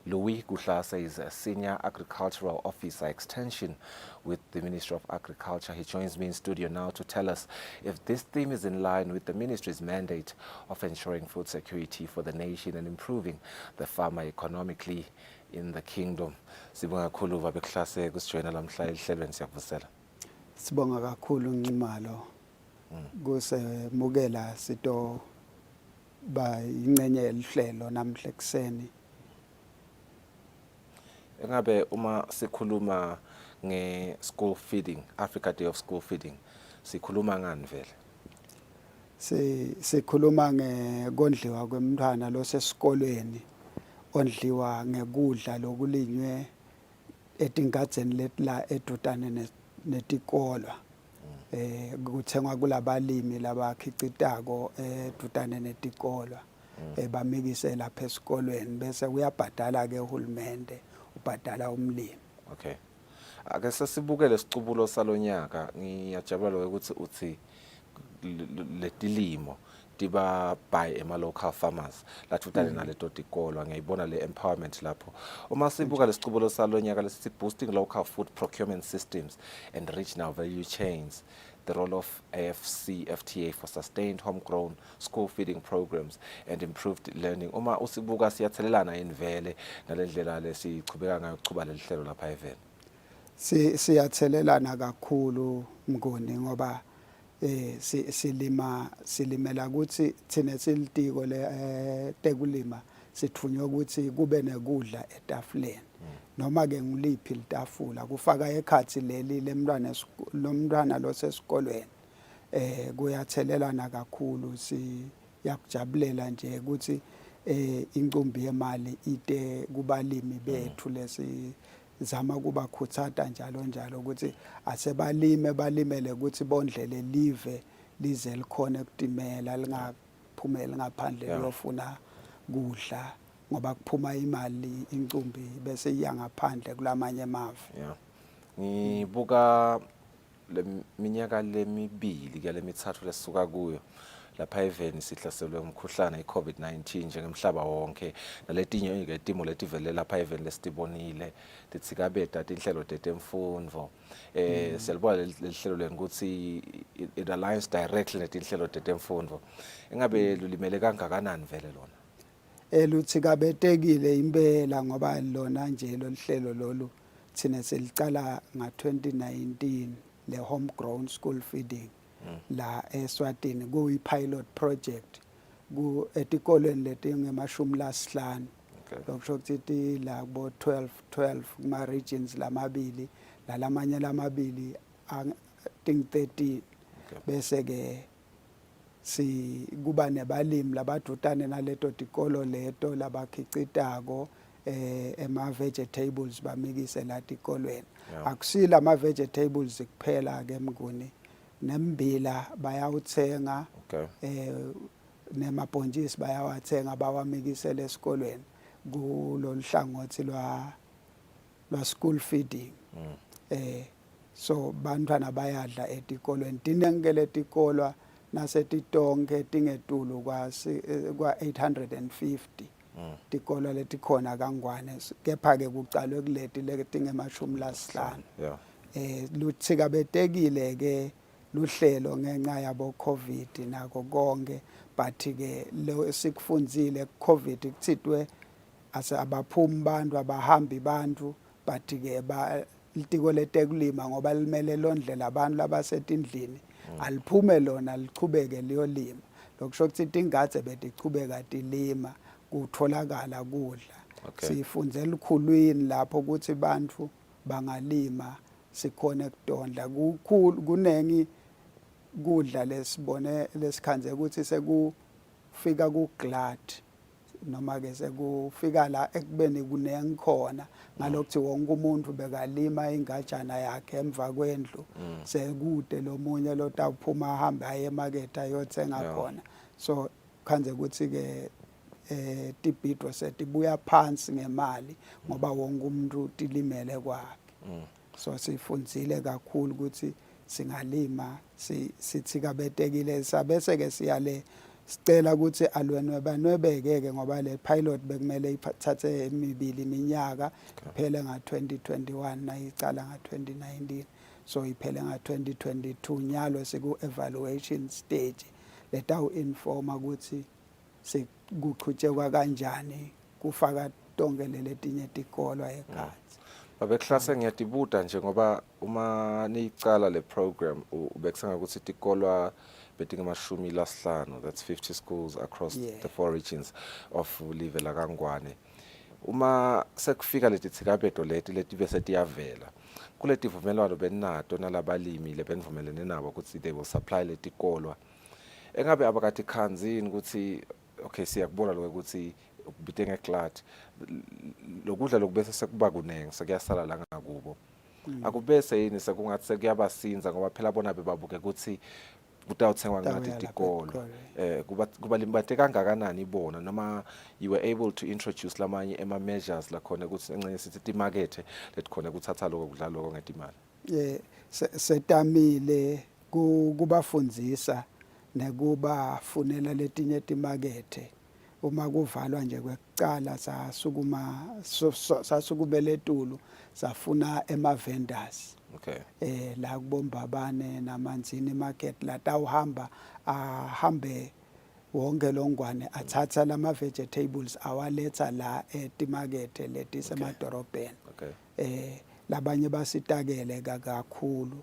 Louis Guhlase is a Senior Agricultural Officer Extension with the Ministry of Agriculture. He joins me in studio now to tell us if this theme is in line with the Ministry's mandate of ensuring food security for the nation and improving the farmer economically in the kingdom. Sibonga kakhulu Babe Guhlase kusijoyina lamhla ehlelweni siyakuvusela. Sibonga kakhulu Nxumalo. Kusemukela sito ba ingcenye yelihlelo namhla ekseni. Engabe uma sikhuluma nge-school feeding, Africa Day of School Feeding, sikhuluma ngani vele? Sikhuluma ngekondliwa kwemntwana losesikolweni, ondliwa ngekudla lokulinywe etingadzeni letla edutane netikolwa. Kuthengwa kulabalimi labakhicitako edutane netikolwa. bamikise lapha esikolweni bese uyabhadala ke uhulumende ubhadala umlimi. Okay. Ake sesibukele sicubulo salonyaka ngiyajabula ukuthi uthi letilimo tiba by ema local farmers lathi utale naleto tikolwa ngiyibona le empowerment lapho uma sibuka lesicubulo salonyaka lesithi boosting local food procurement systems and regional value chains, the role of AFC-FTA for sustained homegrown school feeding programs and improved learning. Uma usibuka siyathelelana invele nalendlela lesichubeka ngayo ukuchuba lelihlelo lapha eveni. Siyathelelana kakhulu Mnguni ngoba silimela ukuthi thina silitiko le tekulima sithunywa ukuthi kube nekudla etafuleni noma ke ngiliphi litafula kufaka ekhathi leli lomntwana losesikolweni kuyathelelana kakhulu siyakujabulela nje ukuthi incumbi yemali ite kubalimi bethu lesi zama kuba khuthata njalo ukuthi balimele ukuthi bondlele live lize likhona ukutimela lingaphumeli ngaphandle kuyofuna kudla ngoba kuphuma imali incumbi bese iya ngaphandle kulamanye amave. Ngibuka leminyaka lemibili ke lemithathu lesisuka kuyo lapha eveni sihlaselwe umkhuhlane iCovid-19 njengemhlaba wonke naletinye izitimo letivele lapha eveni lesitibonile titsikabeta tinhlelo tetemfundo siyalibona lehlelo lenguthi it aligns directly netinhlelo tetemfundo engabe lulimele kangakanani vele lona luthikabetekile impela ngoba lona nje lo hlelo lolu thina selicala nga2019 le homegrown school feeding la Eswatini kuyi pilot project etikolweni letingemashumi 5 lokusho ukuthi la bo 12 kuma regions lamabili lalamanye lamabili think 13 bese ke kuba nebalimi labadutane naleto tikolo leto labakhicitako ema vegetables bamikise la tikolweni akusila ama vegetables kuphela ke Mnguni nembila bayawuthenga nemabhonjisi bayawathenga bawamikisele esikolweni kuloluhlangothi lwa school feeding so bantwana bayadla etikolweni tinengele tikolwa nasetitonke tingetulu kwa 850 tikolwa letikhona kangwane kepha ke kucalwe kuleti letingemashumi 5 luthikabetekile ke luhlelo ngenxa yabo COVID nako konke but ke lo sikufundzile COVID kuthitwe abaphumi bantu abahambi bantu but ke litiko letekulima ngoba limele londlela abantu labasetindlini aliphume lona lichubeke liyolima lokusho ukuthi tingadze betichubeka tilima kutholakala kudla sifunze elikhulwini lapho ukuthi bantu bangalima sikhona kudondla kunengi kudla lesibone lesikhanze ukuthi sekufika kuglad noma ke sekufika la ekubeni kunengikhona ngalokuthi wonke umuntu bekalima ingajana yakhe emva kwendlu sekude lomunye lotawuphuma ahambe aye emakethe ayothenga khona so khanze ukuthi ke tibhidvo setibuya phansi ngemali ngoba wonke umuntu tilimele kwakhe so sifundzile kakhulu ukuthi singalima sithikabetekile sabese ke siyale sicela ukuthi alwenwebeke ngoba le pilot bekumele ithathe emibili iminyaka iphele nga2021 nayicala nga2019 so iphele nga2022 nyalo siku evaluation stage letawu informa ukuthi sekuqhutshekwa kanjani kufaka tonke letinye tikolwa ekhatsi. Babeklase ngiyatibuta nje ngoba uma niyicala le program ubekusanga ukuthi tikolwa betingemashumi 5 that's 50 schools across the 4 regions of live la Kangwane. Uma sekufika leti thikabeto leti bese tiyavela kuleti vumelwano benato nalabalimi lebenivumelene nabo ukuthi they will supply leti kolwa engabe abakati khanzini ukuthi okay siyakubona lokho ukuthi ubite ngeglad lokudla lokubese sekuba kunenge sekuyasala la ngakubo akubese yini sekungathi sekuyabasinza ngoba phela bona bebabuke ukuthi kutawuthengwa ngathi tikolo kubalimi bate kangakanani ibona noma you were able to introduce lamanye measures la khona ukuthi encenye sithi timakethe letikhona kuthatha lokho kudla lokho ngetimali setamile kubafundzisa nekubafunela letinye timakethe uma kuvalwa nje kwekucala sasukubele etulu safuna vendors la kubombabane namanzini market la tawuhamba ahambe wonke longwane athatha lama vegetables awaletha la etimakethe letisemadorobheni labanye basitakele kakhulu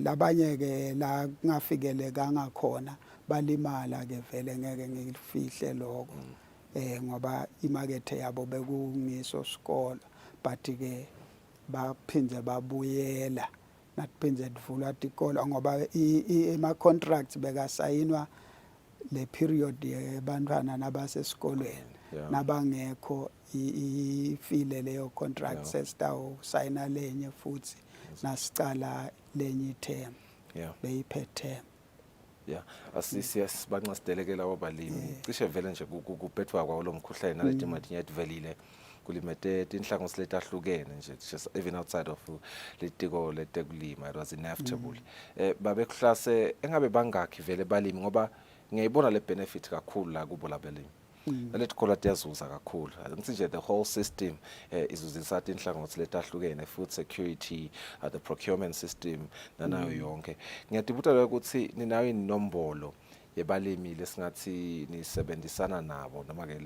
labanye ke la kungafikelekanga khona balimala ke vele ngeke ngifihle lokho ngoba imakethe yabo bekungiso sikolo but ke baphindze babuyela nakuphindze divulwa tikolo ngoba ema contracts bekasayinwa le period yebantwana nabasesikolweni nabangekho ifile leyo contract sesitawu sayina lenye futhi nasicala lenye term beyiphethe asisibanqasidelekela wabalimi cishe vele nje kubhethwa kwawo lo mkhuhlane naleti matinye edivelile kulimete tinhlangosi letahlukene nje just even outside of litiko letekulima it was inevitable babe kuhlase engabe bangakhi vele balimi ngoba ngiyayibona le benefit kakhulu la kubo labelimi naletikhola tiyazuza kakhulu ngithi nje the whole system izuzisa tinhlangothi letahlukene food security the procurement system nanayo yonke ngiyadibuta ukuthi ninayo inombolo yebalimi lesingathi nisebenzisana nabo noma ke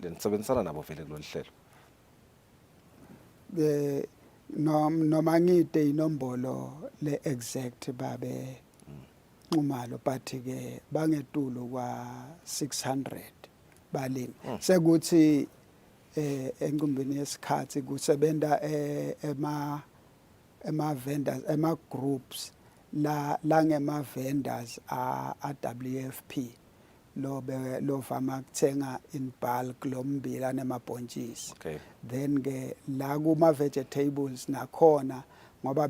lenisebenzisana nabo vele kulolu hlelo noma ngide inombolo le exact babe umalo but ke bangetulu kwa 600 balimi sekuthi enkumbini yesikhathi kusebenta vendors groups la ngema vendors a WFP lo vama kuthenga in bulk lombila nemabhontshisi then ke la kuma vegetables nakhona ngoba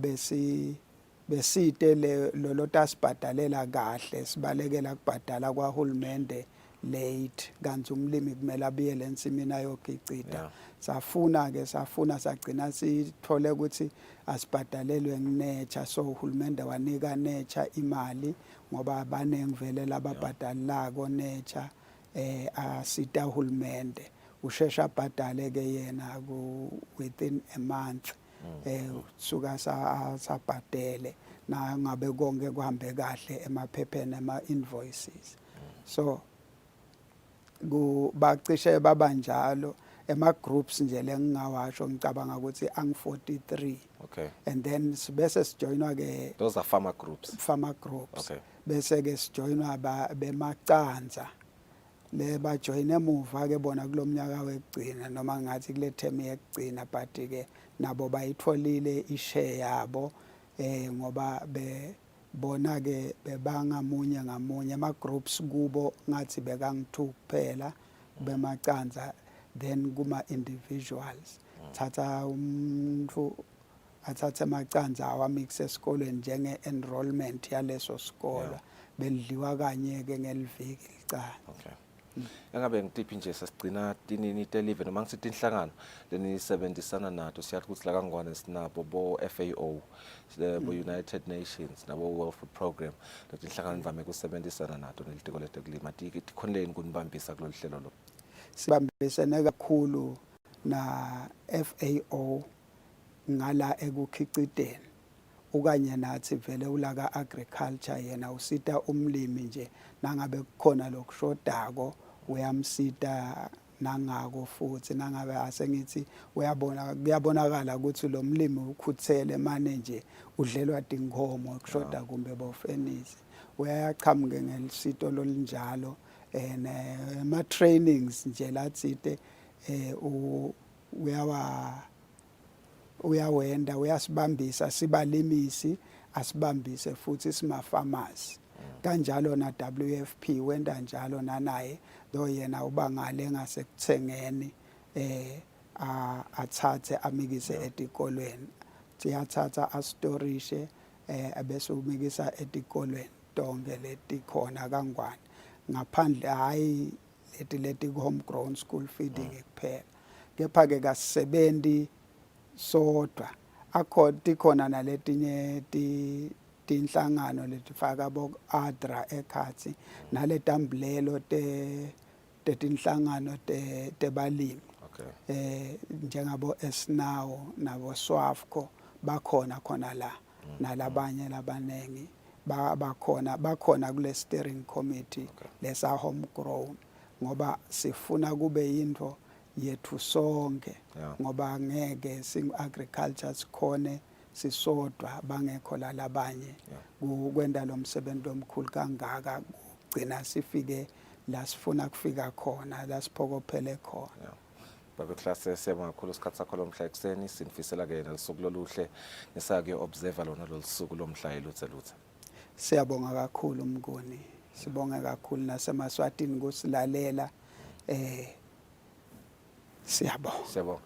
besite lo tasibhadalela kahle sibalekela kubhadala kwaHulumende late kanti umlimi kumele abiyele ensimini ayogicita safuna sagcina sithole ukuthi asibhadalelwe ngenature so uHulumende wanika nature imali ngoba abanenge vele lababhadalako nature asita uHulumende ushesha abhadale ke yena within a month suka sabhadele na ngabe konke kuhambe kahle emaphepheni invoices so bacishe babanjalo ema groups nje lengingawasho ngicabanga ukuthi ang 43 and then bese sijoinwa ke those are farmer groups bese ke sijoinwa bemacanza le bajoin emuva ke bona kulomnyaka wekugcina noma ngathi kule term yekugcina but ke nabo bayitholile ishare yabo ngoba bona ke bebangamunye ngamunye ama groups kubo ngathi bekangi2 kuphela bemacanza then kuma individuals thatha umuntu athathe amacanza awamix esikolweni njenge enrollment yaleso sikolo belidliwa kanye ke ngeliviki licala engabe ngitiphi nje sasigcina tinini telive noma ngisithi inhlangano lenisebenzisana nato siyathi ukuthi la kangwane sinabo bo FAO bo United Nations nabo World Food Program leti inhlangano nivame kusebenzisana nato nelitiko letekulima tikhoneleni kunibambisa kulolu hlelo lo sibambisene kakhulu na FAO ngala ekukhiciteni ukanye nathi vele ulaka agriculture yena usita umlimi nje nangabe kukhona lokushodako uyamsita nangako futhi nangabe asengithi kuyabonakala ukuthi lo mlimi ukhuthele manje nje udlelwa tinkomo kushoda kumbe bofenisi uyachamuke ngelisito lolinjalo ma trainings nje latsite uyawenda uyasibambisa sibalimisi asibambise futhi sima farmers kanjalo na WFP wenda njalo nanaye lo yena ubangale ngasekuthengeni athathe amikise etikolweni siyathatha astorishe abese umikisa etikolweni tonke letikhona kangwane ngaphandle hayi leti homegrown school feeding kuphela kepha-ke kasisebenzi sodwa tikhona naletinye tinhlangano letifaka bo-ADRA ekhatsi naletamblelo tetinhlangano tebalimi njengabo Esnawo nabo Swafco bakhona khona la nalabanye labanengi bakhona kule steering committee lesa homegrown ngoba sifuna kube yinto yethu sonke ngoba ngeke agriculture sikhone sisodwa bangekho lalabanye kwenda lo msebenzi omkhulu kangaka kugcina sifike la sifuna kufika khona la siphokophele khona. Babe klase siyabonga kakhulu isikhathi sakho lomhla ekseni sinifisela ke nelisuku loluhle nisake observer lona losuku lomhla eluthe luthe. Siyabonga kakhulu Mnguni, sibonga kakhulu nasemaswatini kusilalela siyabonga.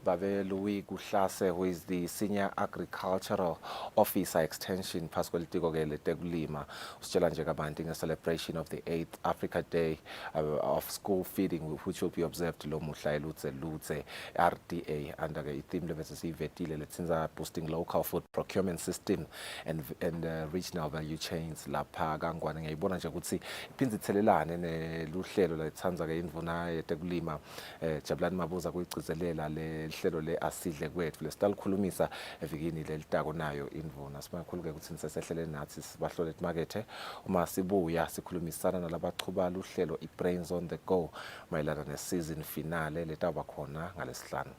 Babe Louis Kuhlase, who is the Senior Agricultural Officer Extension phasi kwelitiko ke letekulima, usitshela nje kabanti nge-celebration of the 8th Africa Day of School Feeding, which will be observed lo muhla eluthe luthe RDA under ke i-theme lebese siyivetile letsinza boosting local food procurement system and regional value chains lapha kangwane. Ngiyibona nje ukuthi iphindze ithelelane neluhlelo letsanza ke indvuna yetekulima Jabulani Mabuza kuyigcizelela le hlelo le asidle kwethu lesitalikhulumisa evikini lelitako nayo indvuna. Sibonga kakhulu ke ukuthi nisesehleleni nathi sibahlole emakethe uma sibuya sikhulumisana nalabaqhuba uhlelo i-Brains on the Go mayelana ne-season finale letaba khona ngalesihlanu.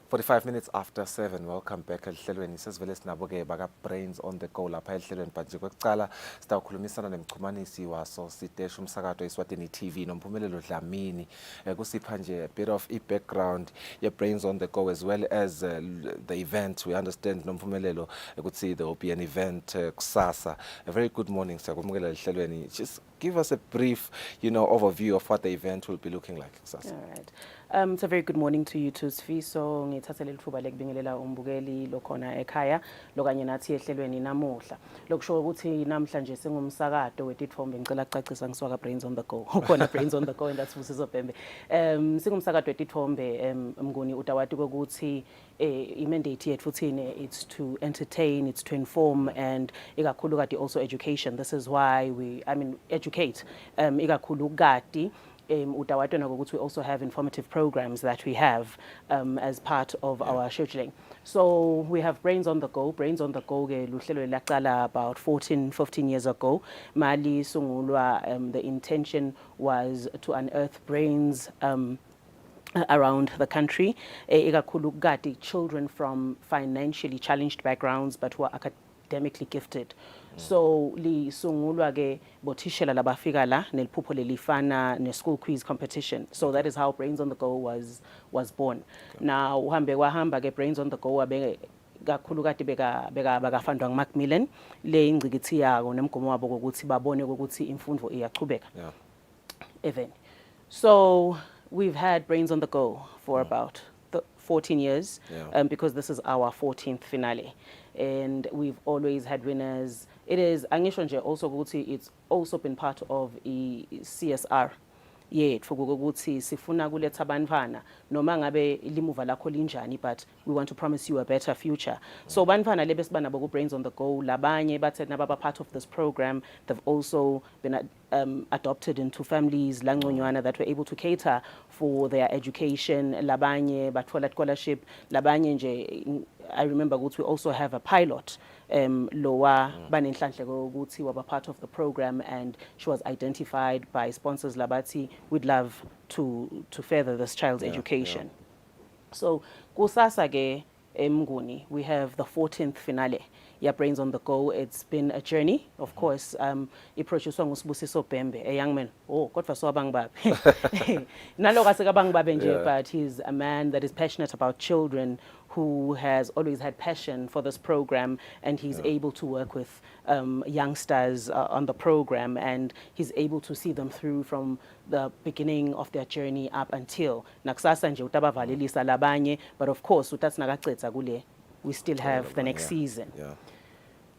.45 minutes after 7. Welcome back ehlelweni sesivele sinabo ke baka Brains on the Go lapha ehlelweni manje kwekucala sitawukhulumisana nemchumanisi waso sitesha umsakato Eswatini TV noMphumelelo Dlamini kusipha nje a bit of background ye Brains on the Go as well as the event. We understand noMphumelelo ukuthi there will be an event kusasa. A very good morning siyakumukela ehlelweni. Just give us a brief, overview of what the event will be looking like kusasa. All right. It's a very good morning to you too, Sifiso. Ngithathele lithuba lekubingelela umbukeli lokhona ekhaya lokanye nathi ehlelweni namuhla. Lokusho ukuthi namhlanje singumsakato wetithombe ngicela ukucacisa ngiswaka Brains on the Go. Ukhona Brains on the Go and that's Vusizo Pembe. Singumsakato wetithombe Mnguni utawati ukuthi i-mandate yethu thina it's to entertain, it's to inform and ikakhulu kati also education. This is why we educate ikakhulu kati utawatona ukuthi we also have informative programs that we have as part of our scheduling. So we have Brains on the Go. Brains on the Go ke luhlelo laqala about 15 years ago. Mali sungulwa, the intention was to unearth brains around the country, ikakhulu kati children from financially challenged backgrounds but who are academically gifted. So li sungulwa ke bothishela labafika la neliphupho lelifana ne school quiz competition. So that is how Brains on the Go was born. Now uhambe kwahamba ke Brains on the Go abe kakhulu kati beka fundwa nguMacmillan le ingcikithi yako nemgomo wabo ukuthi babone ukuthi imfundo iyachubeka. Even so we've had Brains on the Go for about 14 years because this is our 14th finale. And we've always had winners. It is angisho nje also ukuthi it's also been part of a CSR yethu ukuthi sifuna kuletha abantwana noma ngabe limuva lakho linjani, but we want to promise you a better future. So bantwana lebe sibanabo ku Brains on the Go, labanye bathe nababa part of this program, they've also been adopted into families langconywana that were able to cater for their education, labanye bathola scholarship, labanye nje. I remember we also have a pilot lowa banenhlanhleko ukuthi waba part of the program, and she was identified by sponsors labati we'd love to further this child's education. So kusasa ke eMnguni we have the 14th finale. Yeah, Brains on the Go. It's been a journey, of course. Iproduced nguSibusiso Bhembe, a young man. Oh, kodwa so abang babe. Naloka sekabang babe nje, but he's a man that is passionate about children, who has always had passion for this program, and he's able to work with youngsters on the program, and he's able to see them through from the beginning of their journey up until nakusasa nje utabavalelisa labanye, but of course utathi nakacetha kule we still have the next season.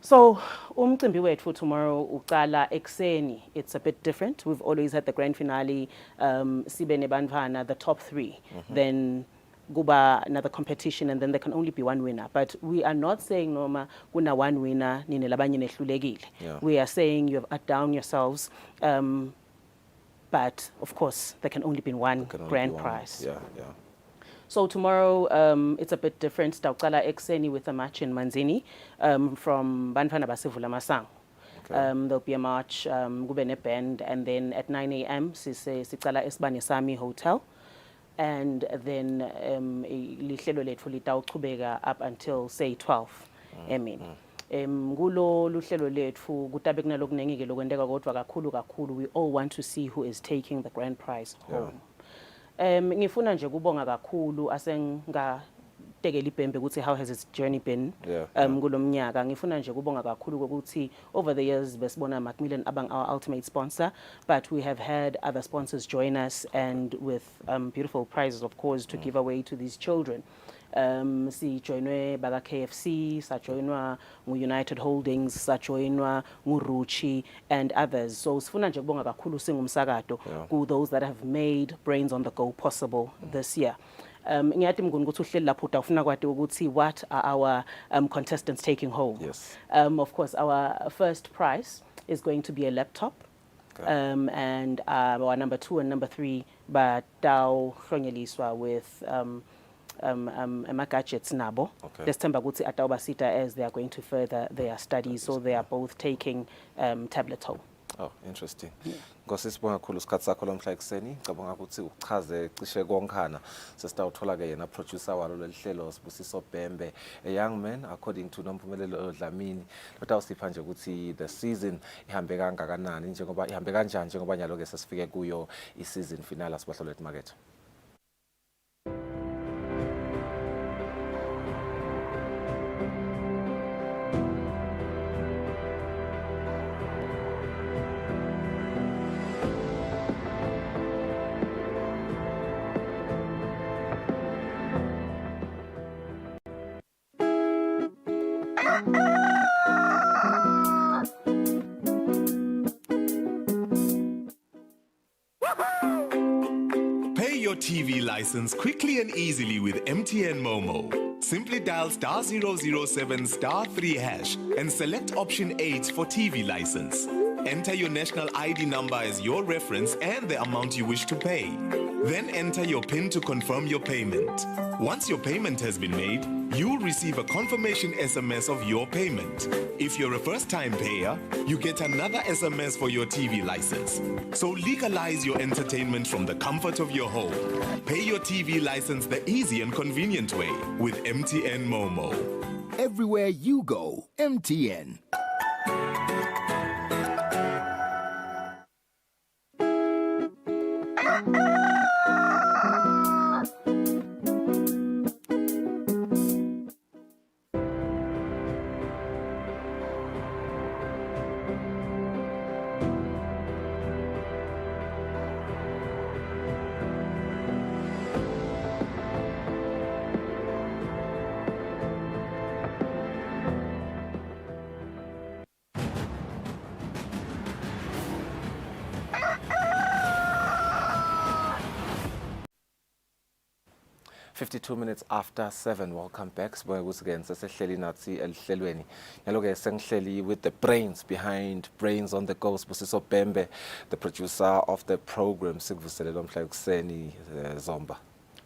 So umcimbi wethu tomorrow uqala ekseni. It's a bit different. We've always had the grand finale, sibe nebantwana, the top 3, then kuba another competition, and then there can only be one winner. But we are not saying noma kuna one winner nine labanye nehlulekile. We are saying you have down yourselves, but of course there can only be one grand prize. So tomorrow it's a bit different. Stawqala ekseni with a march in Manzini from Banfana Basivula Masang. There'll be a march, kube ne band, and then at 9 a.m. siqala Esbanisami Hotel, and then lihlelo lethu litawuqhubeka up until say 12 emini. Kulo luhlelo lethu kutabe kunalokunengi ke lokwendeka kodwa kakhulu we all want to see who is taking the grand prize home. Ngifuna nje kubonga kakhulu asengatekela ibhembe ukuthi how has its journey been kulomnyaka. Ngifuna nje kubonga kakhulu ukuthi over the years besibona Macmillan abang our ultimate sponsor, but we have had other sponsors join us, and with beautiful prizes of course to give away to these children. Sijoinwe baka KFC, sajoinwa ngu-United Holdings, sajoinwa ngu-Ruchi and others. So sifuna nje kubonga kakhulu singumsakato ku those that have made Brains on the Go possible this year. Ngiyathi Mnguni ukuthi uhleli lapho utafuna kwati ukuthi what are our contestants taking home. Of course our first prize is going to be a laptop. And our number 2 and number 3 batawuhlonyeliswa with gadgets nabo. Desithemba ukuthi atawubasita as they are going to further their studies, so they are both taking tablet home. Oh, interesting. Ngosisibonga kakhulu isikhathi sakho lomhla ekseni. Ngicabanga ukuthi uchaze cishe konkhana sesitawuthola ke yena producer walo lelihlelo Sibusiso Bhembe, a young man according to Nompumelelo Dlamini. Lotawusipha nje ukuthi the season ihambe kangakanani njengoba ihambe kanjani njengoba nyalo ke sesifike kuyo i-season finale asibahlolo emarket. Pay your TV license quickly and easily with MTN Momo. Simply dial *007 *3 hash and select option 8 for TV license. Enter your national ID number as your reference and the amount you wish to pay. Then enter your PIN to confirm your payment. Once your payment has been made, you'll receive a confirmation SMS of your payment. If you're a first-time payer, you get another SMS for your TV license. So legalize your entertainment from the comfort of your home. Pay your TV license the easy and convenient way with MTN Momo. Everywhere you go, MTN. 52 minutes after 7. Welcome back. Sibonge ukuthi again sesehleli nathi elihlelweni. Nyalo-ke sengihleli with the brains behind Brains on the Go. Sibusiso Bhembe, the producer of the program. Sikuvuselele omhla ekuseni Zomba.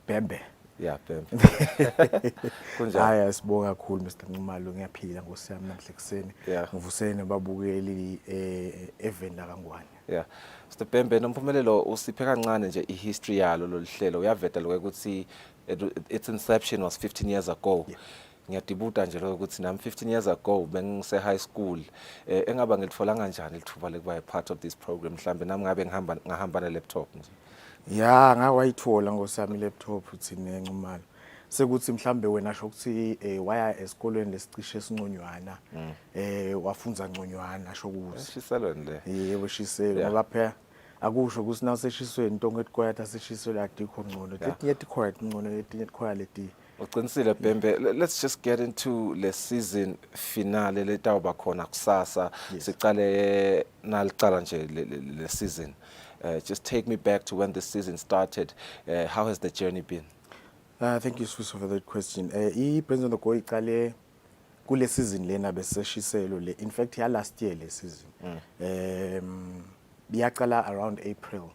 Bhembe. Yeah, Bhembe. Hayi sibonga kakhulu Mr. Nxumalo, ngiyaphila Nkosi yami namhla ekuseni. Yeah. Ngivusele nababukeli event la kaNgwane. Yeah. Mr. Bhembe, nompumelelo usiphe kancane nje ihistory yalo loluhlelo. Uyaveta lokho ukuthi its inception was 15 years ago. Ngiyadibuta nje lokho ukuthi nami 15 years ago bengise high school engaba ngilithola kanjani lithuba lekuba part of this program, mhlambe nami ngabe ngahamba ne laptop nje. Ya ngawayithola ngosami laptop uthini Nxumalo. Sekuthi mhlambe wena asho ukuthi waya esikolweni lesicishe esinconywana wafunza nconywana asho ukuthi shiselweni le. Yebo shiselo ngoba phela akusho ukuthi nawe seshisweni into ngetkwayata seshiswe la dikho ngcono letinye tikhwayat ngcono letinye tikhwaya leti. Uqinisile Bhembe, let's just get into the season finale letawuba khona kusasa. Sicale nalicala nje le season. Just take me back to when the season started. How has the journey been? Thank you Swiss for that question. Brains on the Go iqale kule season lena beseshiselo le. In fact ya last year le season. Biyaqala around April.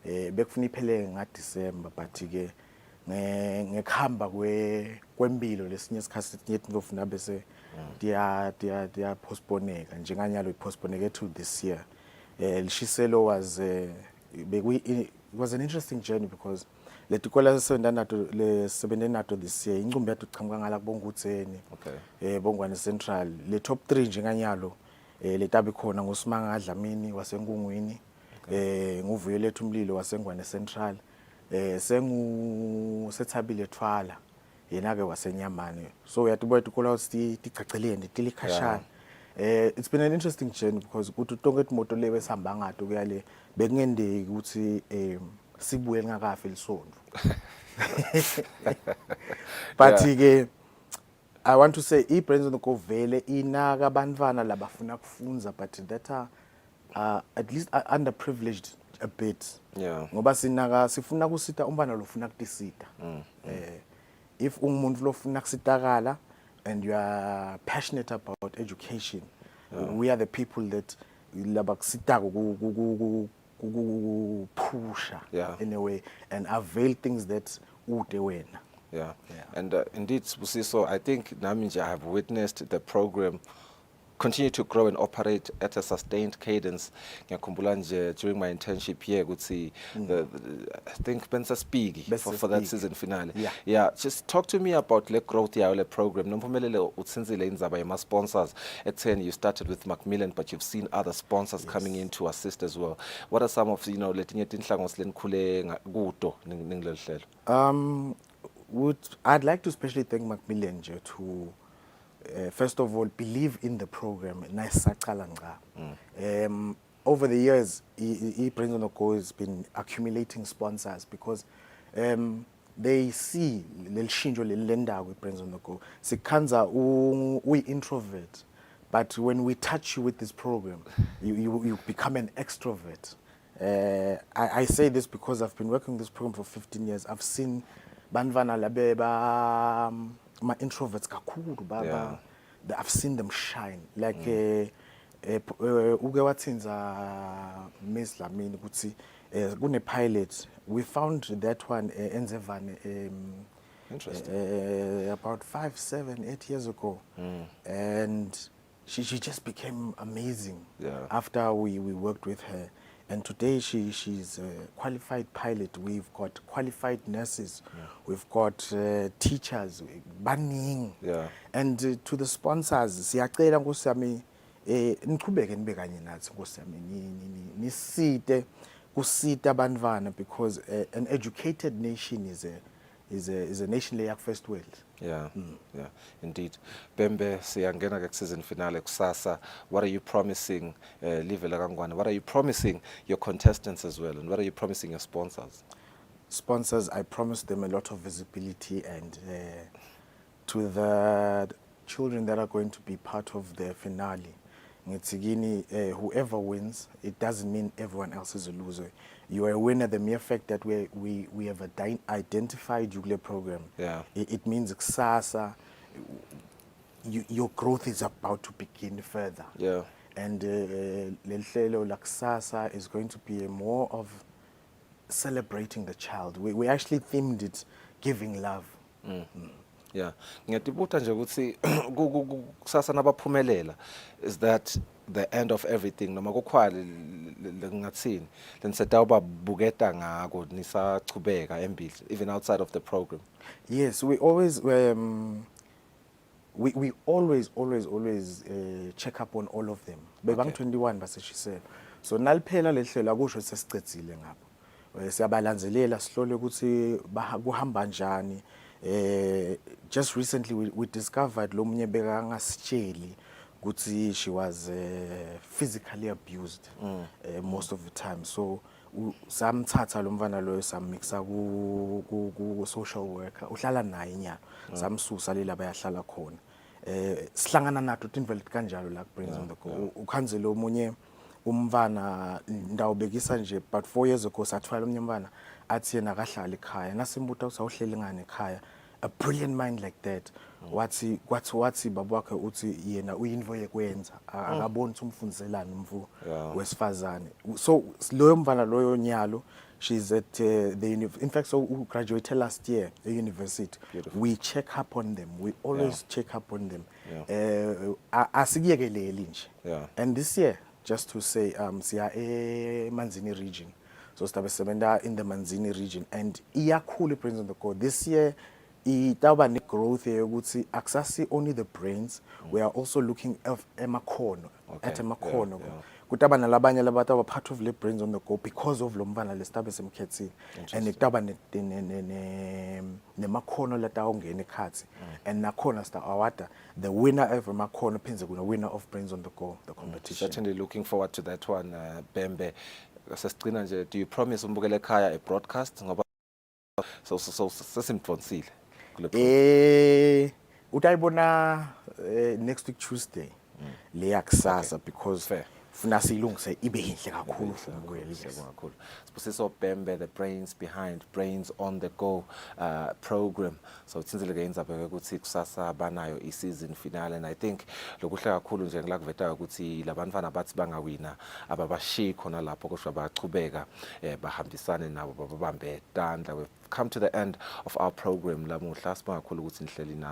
Bekufuna iphele nga December but ke ngekhamba kwempilo lesinye isikhathi ngiyethi ngofuna bese dia postponeka njenganyalo ipostponeke to this year. Lishiselo was it was an interesting journey because letikola sebendenato this year incumbi yathu chamuka ngala kubongutseni Bongwane Central le top 3 njenganyalo letabi khona nguSimanga Dlamini wasenkungwini nguvuyo lethu umlilo wasengwane Central Sethabile Thwala yena ke wasenyamane so uyatibuya tikola ticachelene tilikhashana. It's been an interesting journey because kuthi tonke imoto lewe sihamba ngato kuyale bekungendeki ukuthi sibuye ngakafe lisonto. But ke I want to say Brains on the Go vele inaka abantwana labafuna kufunza but that are at least underprivileged a bit. Yeah. Ngoba sinaka sifuna kusita umbana lofuna kutisita. If umuntu lofuna kusitakala and you are passionate about education, we are the people that labakusitako pusha in a way and avail things that ude wena. Yeah. And indeed, Sibusiso, I think Naminja have witnessed the program continue to grow and operate at a sustained cadence. Ngiyakhumbula nje during my internship here, I think Benza Speak for that season finale. Yeah, just talk to me about the growth of the program. Nompumelelo utsinzile inzaba yama sponsors. At 10 you started with Macmillan, but you've seen other sponsors coming in to assist as well. What are some of letinye tinhlangano lenikhule kuto ningilelo hlelo? I'd like to especially thank Macmillan to first of all believe in the program. Over the years, Brains on the Go has been accumulating sponsors because they see lelshinjo lelenda with Brains on the Go. Sikanza we introvert, but when we touch you with this program, you become an extrovert. I say this because I've been working this program for 15 years. I've seen banvana labeba ma introverts kakhulu baba. I've seen them shine like uke wathinza Miss Dlamini ukuthi kune pilot we found that one enzevane about 5, 7, 8 years ago and she just became amazing after we worked with her. And today she's a qualified pilot. We've got qualified nurses. We've got teachers, banning. And to the sponsors, siyacela Nkosami niqhubeke nibe kanye nathi Nkosami nisite kusita abantwana because an educated nation is a nation layak first world. Yeah, indeed. Bhembe, siyangena ke season finale kusasa. What are you promising Live la kaNgwane? What are you promising your contestants as well? And what are you promising your sponsors? Sponsors, I promise them a lot of visibility and to the children that are going to be part of the finale. Ngitsigini, whoever wins, it doesn't mean everyone else is a loser. you are a winner. The mere fact that we have identified you program, it means kusasa, your growth is about to begin further. Yeah. And Lelhlelo Laksasa is going to be more of celebrating the child. We actually themed it giving love. Yeah. Ngiyatibuta nje ukuthi kusasa nabaphumelela, is that the end of everything noma kukhwali ngathini then setawubabuketa ngako nisachubeka embili even outside of the program? Yes, we always we always check up on all of them. Bebang 21 baseshisela. So naliphela lehlelo akusho sesicedzile ngapho. Siyabalandzelela sihlole ukuthi kuhamba njani. Just recently we discovered lo munye bekangasitsheli ukuthi she was physically abused most of the time. So samthatha lo mfana loyo sammixa ku social worker uhlala naye inyalo samsusa lela bayahlala khona sihlangana nato tindlela kanjalo la Brains on the Go ukhanzela omunye umfana ndawubekisa nje but 4 years ago sathwala omnye umfana athi yena akahlala ekhaya nasimbuta usawuhleli ngane ekhaya. A brilliant mind like that. Wathi babakhe uthi yena uyinvo yekwenza akaboni ukuthi umfundiselani umfu wesifazane. So loyo mfana loyo nyalo she's at the in fact so who graduated last year at university. Beautiful. We check up on them. We always check up on them. Asikiyekeleli nje. And this year just to say siya Manzini region. So stabe semenda in the Manzini region and iyakhulu Brains on the Go this year. Itaba ne growth yokuthi akusasi only the brains, we are also looking at emakhono at emakhono kutaba nalabanye labantu aba part of the Brains on the Go because of lo mfana lesitabe semkhethini and itaba nemakhono latawungena ekhathi and nakhona sta awada the winner of emakhono phinze kuna winner of Brains on the Go the competition. Certainly looking forward to that one. Bembe sesicina nje, do you promise umbukele ekhaya a broadcast ngoba so sesimfonsile? Utayibona next week Tuesday leya kusasa because funa silungise ibe inhle kakhulu kakhulu. Sibusiso Bembe, the brains behind Brains on the Go program. So tsinzile ke indzaba ukuthi kusasa banayo i-season finale and I think lokuhle kakhulu nje ngilakuveta ukuthi labantwana bathi bangawina ababashiyi khona lapho kodwa bachubeka bahambisane nabo babambe tandla. We've come to the end of our program lamuhla. Sibonga kakhulu ukuthi nihleli nathi.